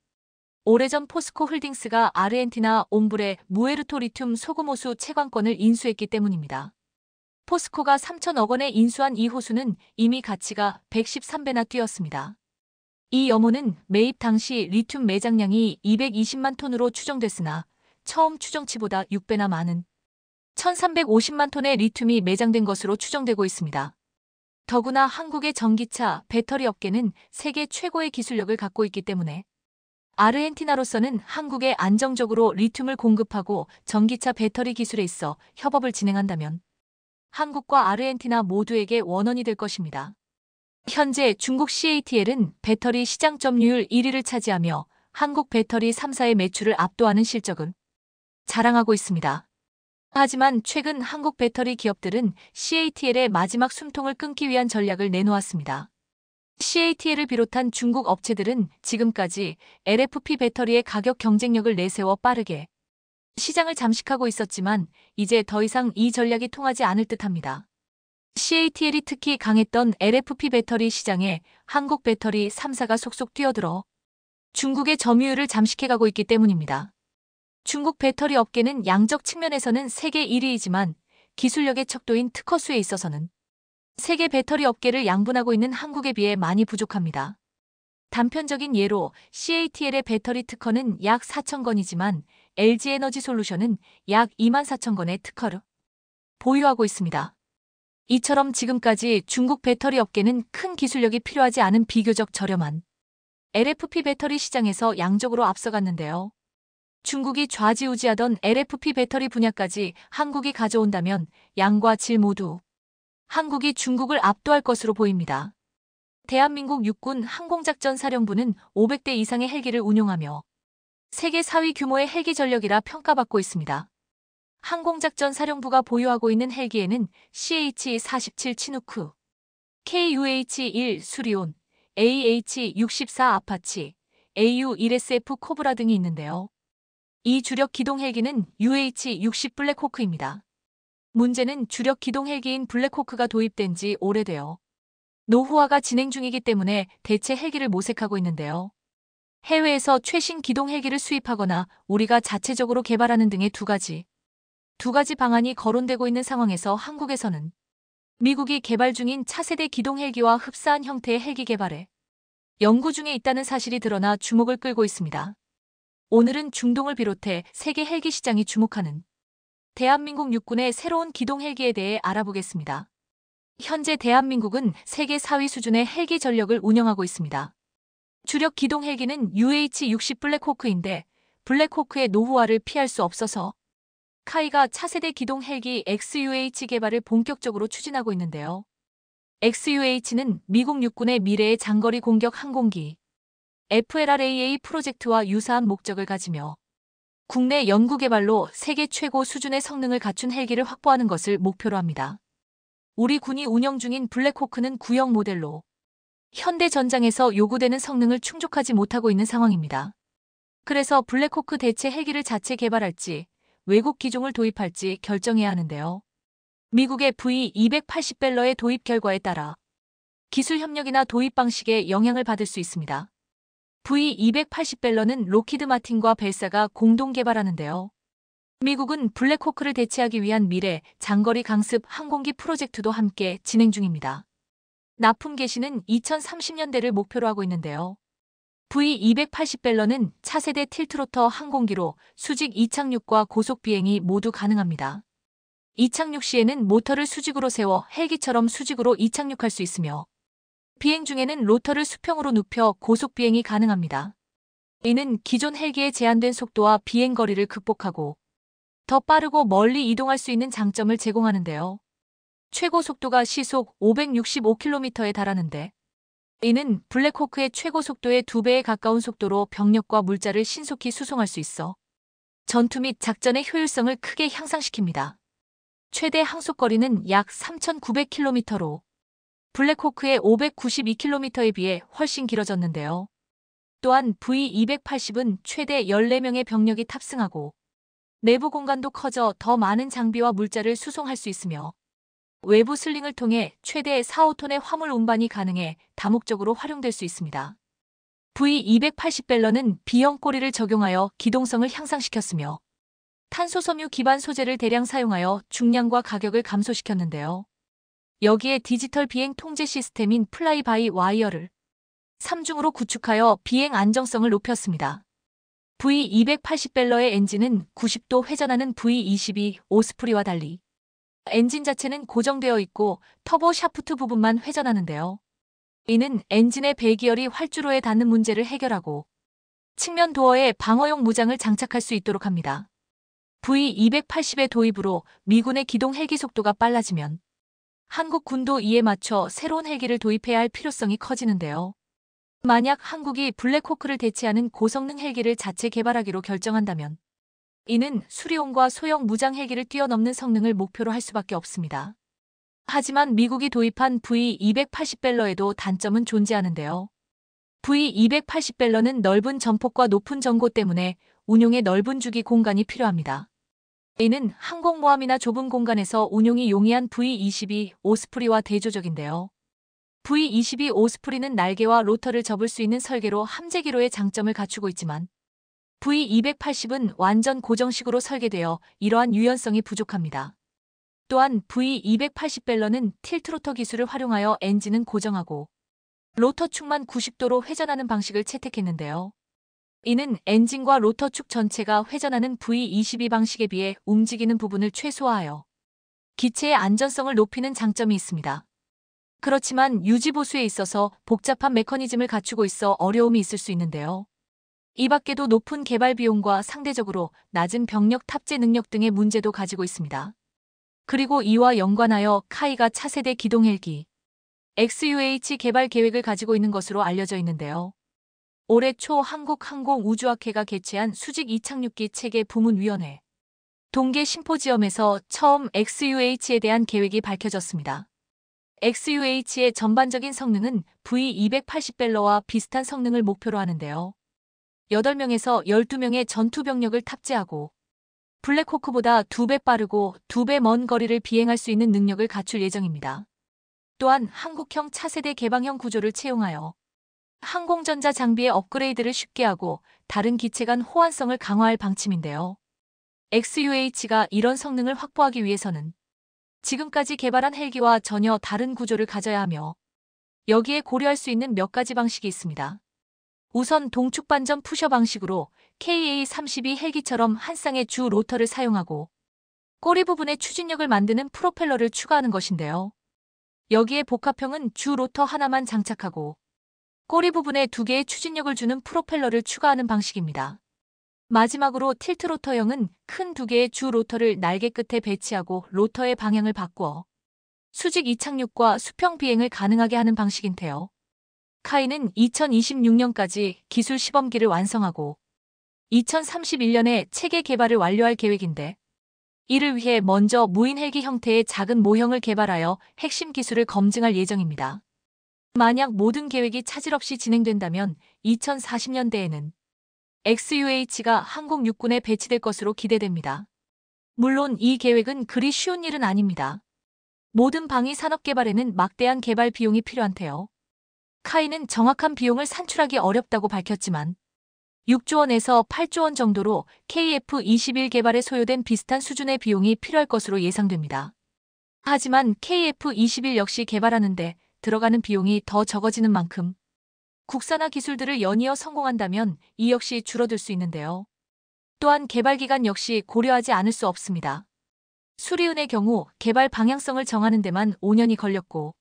오래전 포스코 홀딩스가 아르헨티나 옴브레 무에르토 리튬 소금호수 채광권을 인수했기 때문입니다. 포스코가 3천억 원에 인수한 이 호수는 이미 가치가 113배나 뛰었습니다. 이 염호는 매입 당시 리튬 매장량이 220만 톤으로 추정됐으나 처음 추정치보다 6배나 많은 1350만 톤의 리튬이 매장된 것으로 추정되고 있습니다. 더구나 한국의 전기차, 배터리 업계는 세계 최고의 기술력을 갖고 있기 때문에 아르헨티나로서는 한국에 안정적으로 리튬을 공급하고 전기차 배터리 기술에 있어 협업을 진행한다면 한국과 아르헨티나 모두에게 원원이 될 것입니다. 현재 중국 CATL은 배터리 시장 점유율 1위를 차지하며 한국 배터리 3사의 매출을 압도하는 실적을 자랑하고 있습니다. 하지만 최근 한국 배터리 기업들은 CATL의 마지막 숨통을 끊기 위한 전략을 내놓았습니다. CATL을 비롯한 중국 업체들은 지금까지 LFP 배터리의 가격 경쟁력을 내세워 빠르게 시장을 잠식하고 있었지만 이제 더 이상 이 전략이 통하지 않을 듯합니다. CATL이 특히 강했던 LFP 배터리 시장에 한국 배터리 3사가 속속 뛰어들어 중국의 점유율을 잠식해가고 있기 때문입니다. 중국 배터리 업계는 양적 측면에서는 세계 1위이지만 기술력의 척도인 특허수에 있어서는 세계 배터리 업계를 양분하고 있는 한국에 비해 많이 부족합니다. 단편적인 예로 CATL의 배터리 특허는 약 4,000건이지만 LG에너지솔루션은 약 24,000건의 특허를 보유하고 있습니다. 이처럼 지금까지 중국 배터리 업계는 큰 기술력이 필요하지 않은 비교적 저렴한 LFP 배터리 시장에서 양적으로 앞서갔는데요. 중국이 좌지우지하던 LFP 배터리 분야까지 한국이 가져온다면 양과 질 모두 한국이 중국을 압도할 것으로 보입니다. 대한민국 육군 항공작전사령부는 500대 이상의 헬기를 운용하며 세계 4위 규모의 헬기 전력이라 평가받고 있습니다. 항공작전사령부가 보유하고 있는 헬기에는 CH-47 치누크, KUH-1 수리온, AH-64 아파치, AU-1SF 코브라 등이 있는데요. 이 주력 기동 헬기는 UH-60 블랙호크입니다. 문제는 주력 기동 헬기인 블랙호크가 도입된 지 오래되어 노후화가 진행 중이기 때문에 대체 헬기를 모색하고 있는데요. 해외에서 최신 기동 헬기를 수입하거나 우리가 자체적으로 개발하는 등의 두 가지 방안이 거론되고 있는 상황에서 한국에서는 미국이 개발 중인 차세대 기동 헬기와 흡사한 형태의 헬기 개발에 연구 중에 있다는 사실이 드러나 주목을 끌고 있습니다. 오늘은 중동을 비롯해 세계 헬기 시장이 주목하는 대한민국 육군의 새로운 기동 헬기에 대해 알아보겠습니다. 현재 대한민국은 세계 4위 수준의 헬기 전력을 운영하고 있습니다. 주력 기동 헬기는 UH-60 블랙호크인데 블랙호크의 노후화를 피할 수 없어서 카이가 차세대 기동 헬기 XUH 개발을 본격적으로 추진하고 있는데요. XUH는 미국 육군의 미래의 장거리 공격 항공기 FLRAA 프로젝트와 유사한 목적을 가지며 국내 연구 개발로 세계 최고 수준의 성능을 갖춘 헬기를 확보하는 것을 목표로 합니다. 우리 군이 운영 중인 블랙호크는 구형 모델로 현대 전장에서 요구되는 성능을 충족하지 못하고 있는 상황입니다. 그래서 블랙호크 대체 헬기를 자체 개발할지 외국 기종을 도입할지 결정해야 하는데요. 미국의 V280벨러의 도입 결과에 따라 기술 협력이나 도입 방식에 영향을 받을 수 있습니다. V280벨러는 록히드 마틴과 벨사가 공동 개발하는데요. 미국은 블랙호크를 대체하기 위한 미래 장거리 강습 항공기 프로젝트도 함께 진행 중입니다. 납품 개시는 2030년대를 목표로 하고 있는데요. V280벨러는 차세대 틸트로터 항공기로 수직 이착륙과 고속 비행이 모두 가능합니다. 이착륙 시에는 모터를 수직으로 세워 헬기처럼 수직으로 이착륙할 수 있으며 비행 중에는 로터를 수평으로 눕혀 고속 비행이 가능합니다. 이는 기존 헬기의 제한된 속도와 비행 거리를 극복하고 더 빠르고 멀리 이동할 수 있는 장점을 제공하는데요. 최고 속도가 시속 565km에 달하는데 이는 블랙호크의 최고 속도의 2배에 가까운 속도로 병력과 물자를 신속히 수송할 수 있어 전투 및 작전의 효율성을 크게 향상시킵니다. 최대 항속거리는 약 3,900km로 블랙호크의 592km에 비해 훨씬 길어졌는데요. 또한 V280은 최대 14명의 병력이 탑승하고 내부 공간도 커져 더 많은 장비와 물자를 수송할 수 있으며 외부 슬링을 통해 최대 4-5톤의 화물 운반이 가능해 다목적으로 활용될 수 있습니다. V280벨러는 B형 꼬리를 적용하여 기동성을 향상시켰으며 탄소섬유 기반 소재를 대량 사용하여 중량과 가격을 감소시켰는데요. 여기에 디지털 비행 통제 시스템인 플라이 바이 와이어를 3중으로 구축하여 비행 안정성을 높였습니다. V280벨러의 엔진은 90도 회전하는 V22 오스프리와 달리 엔진 자체는 고정되어 있고 터보 샤프트 부분만 회전하는데요. 이는 엔진의 배기열이 활주로에 닿는 문제를 해결하고 측면 도어에 방어용 무장을 장착할 수 있도록 합니다. V280의 도입으로 미군의 기동 헬기 속도가 빨라지면 한국 군도 이에 맞춰 새로운 헬기를 도입해야 할 필요성이 커지는데요. 만약 한국이 블랙호크를 대체하는 고성능 헬기를 자체 개발하기로 결정한다면 이는 수리온과 소형 무장 헬기를 뛰어넘는 성능을 목표로 할 수밖에 없습니다. 하지만 미국이 도입한 V280벨러에도 단점은 존재하는데요. V280벨러는 넓은 전폭과 높은 전고 때문에 운용에 넓은 주기 공간이 필요합니다. 이는 항공모함이나 좁은 공간에서 운용이 용이한 V22 오스프리와 대조적인데요. V22 오스프리는 날개와 로터를 접을 수 있는 설계로 함재기로의 장점을 갖추고 있지만 V280은 완전 고정식으로 설계되어 이러한 유연성이 부족합니다. 또한 V280벨러는 틸트로터 기술을 활용하여 엔진은 고정하고 로터축만 90도로 회전하는 방식을 채택했는데요. 이는 엔진과 로터축 전체가 회전하는 V22 방식에 비해 움직이는 부분을 최소화하여 기체의 안전성을 높이는 장점이 있습니다. 그렇지만 유지보수에 있어서 복잡한 메커니즘을 갖추고 있어 어려움이 있을 수 있는데요. 이 밖에도 높은 개발 비용과 상대적으로 낮은 병력 탑재 능력 등의 문제도 가지고 있습니다. 그리고 이와 연관하여 카이가 차세대 기동 헬기 XUH 개발 계획을 가지고 있는 것으로 알려져 있는데요. 올해 초 한국항공우주학회가 개최한 수직 이착륙기 체계 부문위원회 동계 심포지엄에서 처음 XUH에 대한 계획이 밝혀졌습니다. XUH의 전반적인 성능은 V280벨러와 비슷한 성능을 목표로 하는데요. 8명에서 12명의 전투병력을 탑재하고 블랙호크보다 2배 빠르고 2배 먼 거리를 비행할 수 있는 능력을 갖출 예정입니다. 또한 한국형 차세대 개방형 구조를 채용하여 항공전자 장비의 업그레이드를 쉽게 하고 다른 기체 간 호환성을 강화할 방침인데요. XUH가 이런 성능을 확보하기 위해서는 지금까지 개발한 헬기와 전혀 다른 구조를 가져야 하며 여기에 고려할 수 있는 몇 가지 방식이 있습니다. 우선 동축반전 푸셔 방식으로 KA-32 헬기처럼 한 쌍의 주 로터를 사용하고 꼬리 부분에 추진력을 만드는 프로펠러를 추가하는 것인데요. 여기에 복합형은 주 로터 하나만 장착하고 꼬리 부분에 2개의 추진력을 주는 프로펠러를 추가하는 방식입니다. 마지막으로 틸트 로터형은 큰 2개의 주 로터를 날개 끝에 배치하고 로터의 방향을 바꾸어 수직 이착륙과 수평 비행을 가능하게 하는 방식인데요. 카이는 2026년까지 기술 시범기를 완성하고 2031년에 체계 개발을 완료할 계획인데 이를 위해 먼저 무인 헬기 형태의 작은 모형을 개발하여 핵심 기술을 검증할 예정입니다. 만약 모든 계획이 차질 없이 진행된다면 2040년대에는 XUH가 한국 육군에 배치될 것으로 기대됩니다. 물론 이 계획은 그리 쉬운 일은 아닙니다. 모든 방위 산업 개발에는 막대한 개발 비용이 필요한데요. 카이는 정확한 비용을 산출하기 어렵다고 밝혔지만 6조 원에서 8조 원 정도로 KF-21 개발에 소요된 비슷한 수준의 비용이 필요할 것으로 예상됩니다. 하지만 KF-21 역시 개발하는데 들어가는 비용이 더 적어지는 만큼 국산화 기술들을 연이어 성공한다면 이 역시 줄어들 수 있는데요. 또한 개발 기간 역시 고려하지 않을 수 없습니다. 수리은의 경우 개발 방향성을 정하는 데만 5년이 걸렸고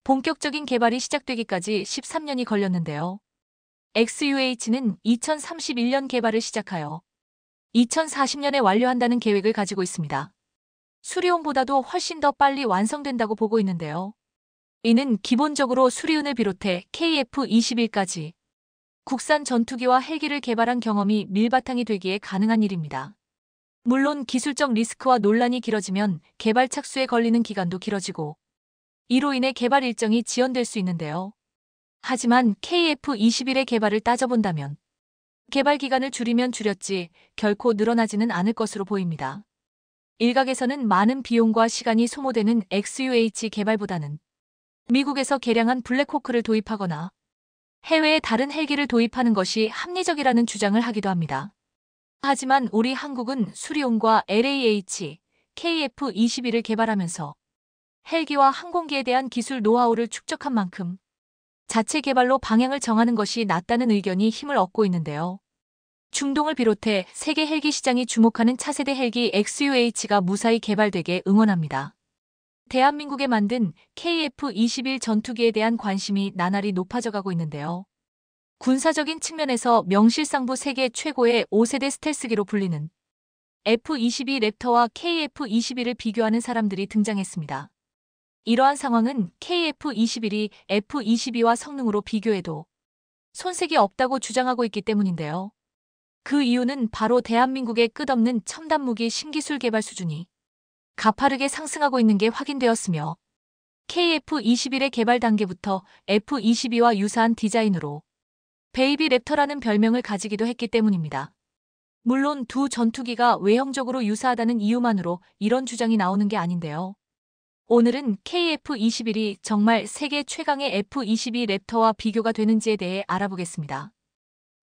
본격적인 개발이 시작되기까지 13년이 걸렸는데요. XUH는 2031년 개발을 시작하여 2040년에 완료한다는 계획을 가지고 있습니다. 수리온보다도 훨씬 더 빨리 완성된다고 보고 있는데요. 이는 기본적으로 수리은을 비롯해 KF-21까지 국산 전투기와 헬기를 개발한 경험이 밀바탕이 되기에 가능한 일입니다. 물론 기술적 리스크와 논란이 길어지면 개발 착수에 걸리는 기간도 길어지고 이로 인해 개발 일정이 지연될 수 있는데요. 하지만 KF-21의 개발을 따져본다면 개발 기간을 줄이면 줄였지 결코 늘어나지는 않을 것으로 보입니다. 일각에서는 많은 비용과 시간이 소모되는 XUH 개발보다는 미국에서 개량한 블랙호크를 도입하거나 해외의 다른 헬기를 도입하는 것이 합리적이라는 주장을 하기도 합니다. 하지만 우리 한국은 수리온과 LAH, KF-21을 개발하면서 헬기와 항공기에 대한 기술 노하우를 축적한 만큼 자체 개발로 방향을 정하는 것이 낫다는 의견이 힘을 얻고 있는데요. 중동을 비롯해 세계 헬기 시장이 주목하는 차세대 헬기 XUH가 무사히 개발되게 응원합니다. 대한민국에 만든 KF-21 전투기에 대한 관심이 나날이 높아져가고 있는데요. 군사적인 측면에서 명실상부 세계 최고의 5세대 스텔스기로 불리는 F-22 랩터와 KF-21을 비교하는 사람들이 등장했습니다. 이러한 상황은 KF-21이 F-22와 성능으로 비교해도 손색이 없다고 주장하고 있기 때문인데요. 그 이유는 바로 대한민국의 끝없는 첨단 무기 신기술 개발 수준이 가파르게 상승하고 있는 게 확인되었으며 KF-21의 개발 단계부터 F-22와 유사한 디자인으로 베이비 랩터라는 별명을 가지기도 했기 때문입니다. 물론 두 전투기가 외형적으로 유사하다는 이유만으로 이런 주장이 나오는 게 아닌데요. 오늘은 KF-21이 정말 세계 최강의 F-22 랩터와 비교가 되는지에 대해 알아보겠습니다.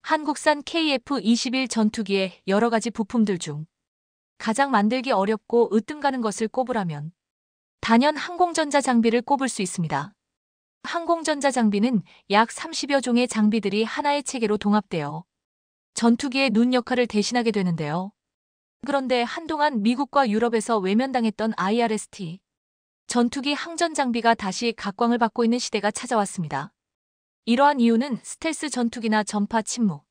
한국산 KF-21 전투기의 여러 가지 부품들 중 가장 만들기 어렵고 으뜸 가는 것을 꼽으라면 단연 항공전자 장비를 꼽을 수 있습니다. 항공전자 장비는 약 30여 종의 장비들이 하나의 체계로 동합되어 전투기의 눈 역할을 대신하게 되는데요. 그런데 한동안 미국과 유럽에서 외면당했던 IRST 전투기 항전 장비가 다시 각광을 받고 있는 시대가 찾아왔습니다. 이러한 이유는 스텔스 전투기나 전파 침묵,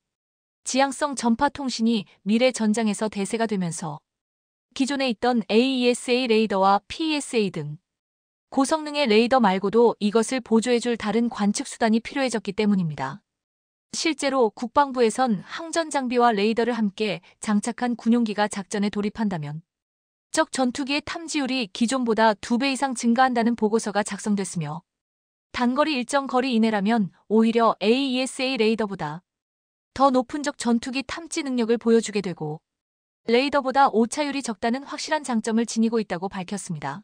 지향성 전파 통신이 미래 전장에서 대세가 되면서 기존에 있던 AESA 레이더와 PESA 등 고성능의 레이더 말고도 이것을 보조해줄 다른 관측 수단이 필요해졌기 때문입니다. 실제로 국방부에선 항전 장비와 레이더를 함께 장착한 군용기가 작전에 돌입한다면 적 전투기의 탐지율이 기존보다 2배 이상 증가한다는 보고서가 작성됐으며 단거리 일정 거리 이내라면 오히려 AESA 레이더보다 더 높은 적 전투기 탐지 능력을 보여주게 되고 레이더보다 오차율이 적다는 확실한 장점을 지니고 있다고 밝혔습니다.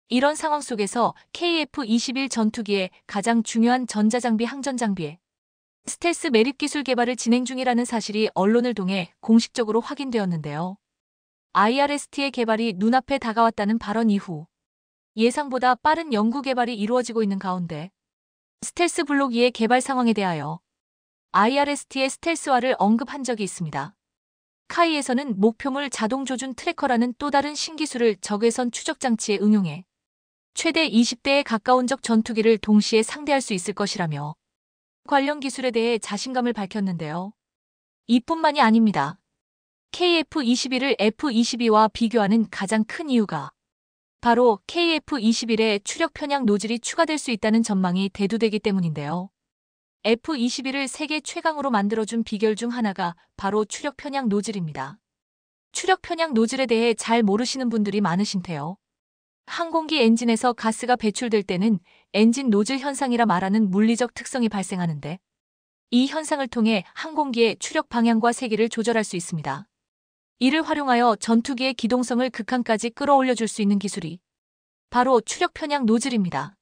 이런 상황 속에서 KF-21 전투기의 가장 중요한 전자장비 항전장비에 스텔스 매립 기술 개발을 진행 중이라는 사실이 언론을 통해 공식적으로 확인되었는데요. IRST의 개발이 눈앞에 다가왔다는 발언 이후 예상보다 빠른 연구 개발이 이루어지고 있는 가운데 스텔스 블록 2의 개발 상황에 대하여 IRST의 스텔스화를 언급한 적이 있습니다. 카이에서는 목표물 자동 조준 트래커라는 또 다른 신기술을 적외선 추적 장치에 응용해 최대 20대에 가까운 적 전투기를 동시에 상대할 수 있을 것이라며 관련 기술에 대해 자신감을 밝혔는데요. 이뿐만이 아닙니다. KF-21을 F-22와 비교하는 가장 큰 이유가 바로 KF-21에 추력 편향 노즐이 추가될 수 있다는 전망이 대두되기 때문인데요. F-21을 세계 최강으로 만들어준 비결 중 하나가 바로 추력 편향 노즐입니다. 추력 편향 노즐에 대해 잘 모르시는 분들이 많으신 테요. 항공기 엔진에서 가스가 배출될 때는 엔진 노즐 현상이라 말하는 물리적 특성이 발생하는데 이 현상을 통해 항공기의 추력 방향과 세기를 조절할 수 있습니다. 이를 활용하여 전투기의 기동성을 극한까지 끌어올려줄 수 있는 기술이 바로 추력 편향 노즐입니다.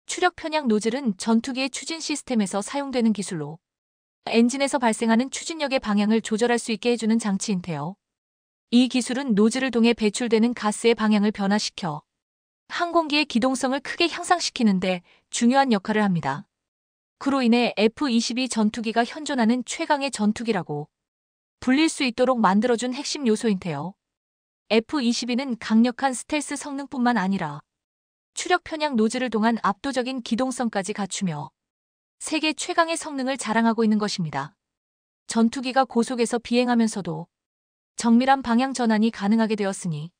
추력 편향 노즐은 전투기의 추진 시스템에서 사용되는 기술로 엔진에서 발생하는 추진력의 방향을 조절할 수 있게 해주는 장치인데요. 이 기술은 노즐을 통해 배출되는 가스의 방향을 변화시켜 항공기의 기동성을 크게 향상시키는데 중요한 역할을 합니다. 그로 인해 F-22 전투기가 현존하는 최강의 전투기라고 불릴 수 있도록 만들어준 핵심 요소인데요. F-22는 강력한 스텔스 성능뿐만 아니라 추력 편향 노즐을 통한 압도적인 기동성까지 갖추며 세계 최강의 성능을 자랑하고 있는 것입니다. 전투기가 고속에서 비행하면서도 정밀한 방향 전환이 가능하게 되었으니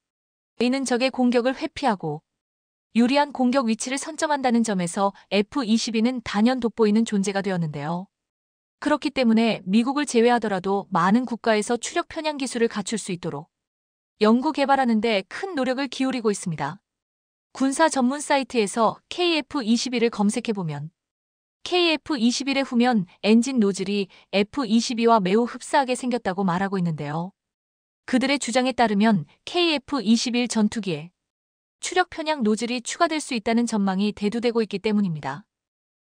이는 적의 공격을 회피하고 유리한 공격 위치를 선점한다는 점에서 F-22는 단연 돋보이는 존재가 되었는데요. 그렇기 때문에 미국을 제외하더라도 많은 국가에서 추력 편향 기술을 갖출 수 있도록 연구 개발하는 데 큰 노력을 기울이고 있습니다. 군사 전문 사이트에서 KF-21을 검색해보면 KF-21의 후면 엔진 노즐이 F-22와 매우 흡사하게 생겼다고 말하고 있는데요. 그들의 주장에 따르면 KF-21 전투기에 추력 편향 노즐이 추가될 수 있다는 전망이 대두되고 있기 때문입니다.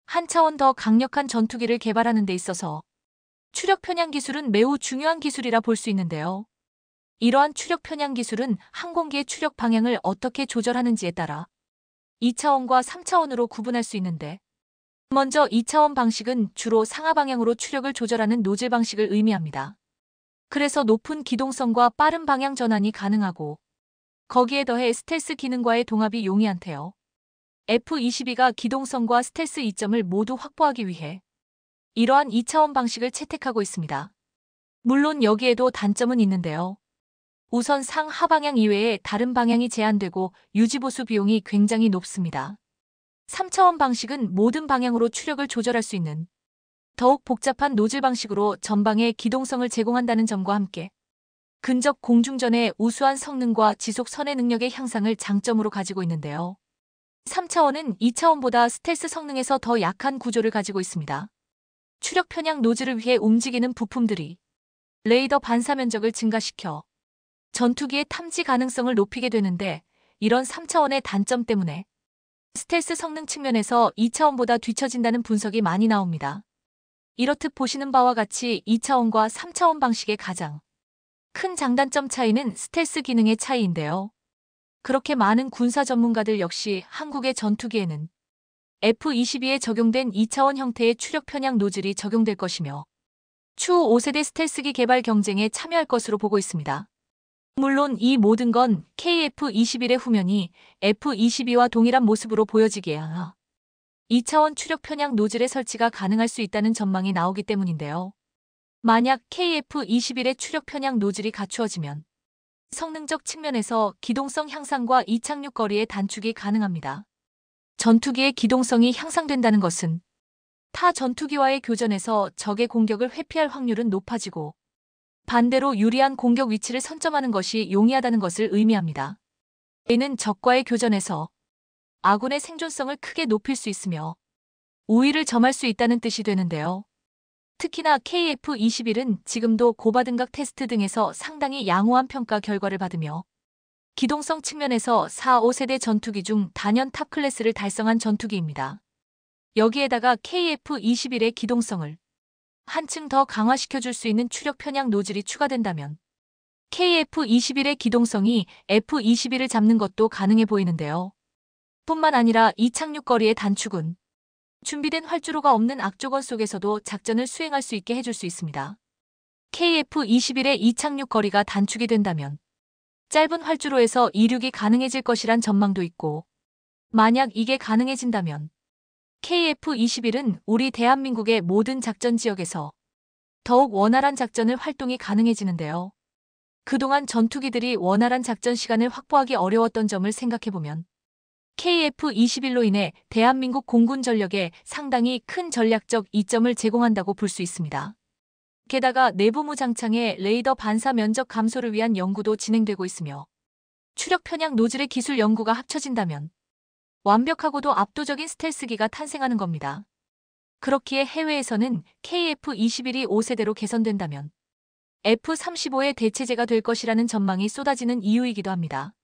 한 차원 더 강력한 전투기를 개발하는 데 있어서 추력 편향 기술은 매우 중요한 기술이라 볼 수 있는데요. 이러한 추력 편향 기술은 항공기의 추력 방향을 어떻게 조절하는지에 따라 2차원과 3차원으로 구분할 수 있는데 먼저 2차원 방식은 주로 상하 방향으로 추력을 조절하는 노즐 방식을 의미합니다. 그래서 높은 기동성과 빠른 방향 전환이 가능하고 거기에 더해 스텔스 기능과의 동합이 용이한데요. F-22가 기동성과 스텔스 이점을 모두 확보하기 위해 이러한 2차원 방식을 채택하고 있습니다. 물론 여기에도 단점은 있는데요. 우선 상하 방향 이외에 다른 방향이 제한되고 유지보수 비용이 굉장히 높습니다. 3차원 방식은 모든 방향으로 추력을 조절할 수 있는 더욱 복잡한 노즐 방식으로 전방에 기동성을 제공한다는 점과 함께 근접 공중전의 우수한 성능과 지속 선회 능력의 향상을 장점으로 가지고 있는데요. 3차원은 2차원보다 스텔스 성능에서 더 약한 구조를 가지고 있습니다. 추력 편향 노즐을 위해 움직이는 부품들이 레이더 반사 면적을 증가시켜 전투기의 탐지 가능성을 높이게 되는데 이런 3차원의 단점 때문에 스텔스 성능 측면에서 2차원보다 뒤처진다는 분석이 많이 나옵니다. 이렇듯 보시는 바와 같이 2차원과 3차원 방식의 가장 큰 장단점 차이는 스텔스 기능의 차이인데요. 그렇게 많은 군사 전문가들 역시 한국의 전투기에는 F-22에 적용된 2차원 형태의 추력 편향 노즐이 적용될 것이며 추후 5세대 스텔스기 개발 경쟁에 참여할 것으로 보고 있습니다. 물론 이 모든 건 KF-21의 후면이 F-22와 동일한 모습으로 보여지기에 2차원 추력 편향 노즐의 설치가 가능할 수 있다는 전망이 나오기 때문인데요. 만약 KF-21의 추력 편향 노즐이 갖추어지면 성능적 측면에서 기동성 향상과 이착륙 거리의 단축이 가능합니다. 전투기의 기동성이 향상된다는 것은 타 전투기와의 교전에서 적의 공격을 회피할 확률은 높아지고 반대로 유리한 공격 위치를 선점하는 것이 용이하다는 것을 의미합니다. 이는 적과의 교전에서 아군의 생존성을 크게 높일 수 있으며 우위를 점할 수 있다는 뜻이 되는데요. 특히나 KF-21은 지금도 고바등각 테스트 등에서 상당히 양호한 평가 결과를 받으며 기동성 측면에서 4, 5세대 전투기 중 단연 탑 클래스를 달성한 전투기입니다. 여기에다가 KF-21의 기동성을 한층 더 강화시켜줄 수 있는 추력 편향 노즐이 추가된다면 KF-21의 기동성이 F-21을 잡는 것도 가능해 보이는데요. 뿐만 아니라 이착륙 거리의 단축은 준비된 활주로가 없는 악조건 속에서도 작전을 수행할 수 있게 해줄 수 있습니다. KF-21의 이착륙 거리가 단축이 된다면 짧은 활주로에서 이륙이 가능해질 것이란 전망도 있고 만약 이게 가능해진다면 KF-21은 우리 대한민국의 모든 작전 지역에서 더욱 원활한 작전을 활동이 가능해지는데요. 그동안 전투기들이 원활한 작전 시간을 확보하기 어려웠던 점을 생각해보면 KF-21로 인해 대한민국 공군 전력에 상당히 큰 전략적 이점을 제공한다고 볼 수 있습니다. 게다가 내부 무장창의 레이더 반사 면적 감소를 위한 연구도 진행되고 있으며 추력 편향 노즐의 기술 연구가 합쳐진다면 완벽하고도 압도적인 스텔스기가 탄생하는 겁니다. 그렇기에 해외에서는 KF-21이 5세대로 개선된다면 F-35의 대체제가 될 것이라는 전망이 쏟아지는 이유이기도 합니다.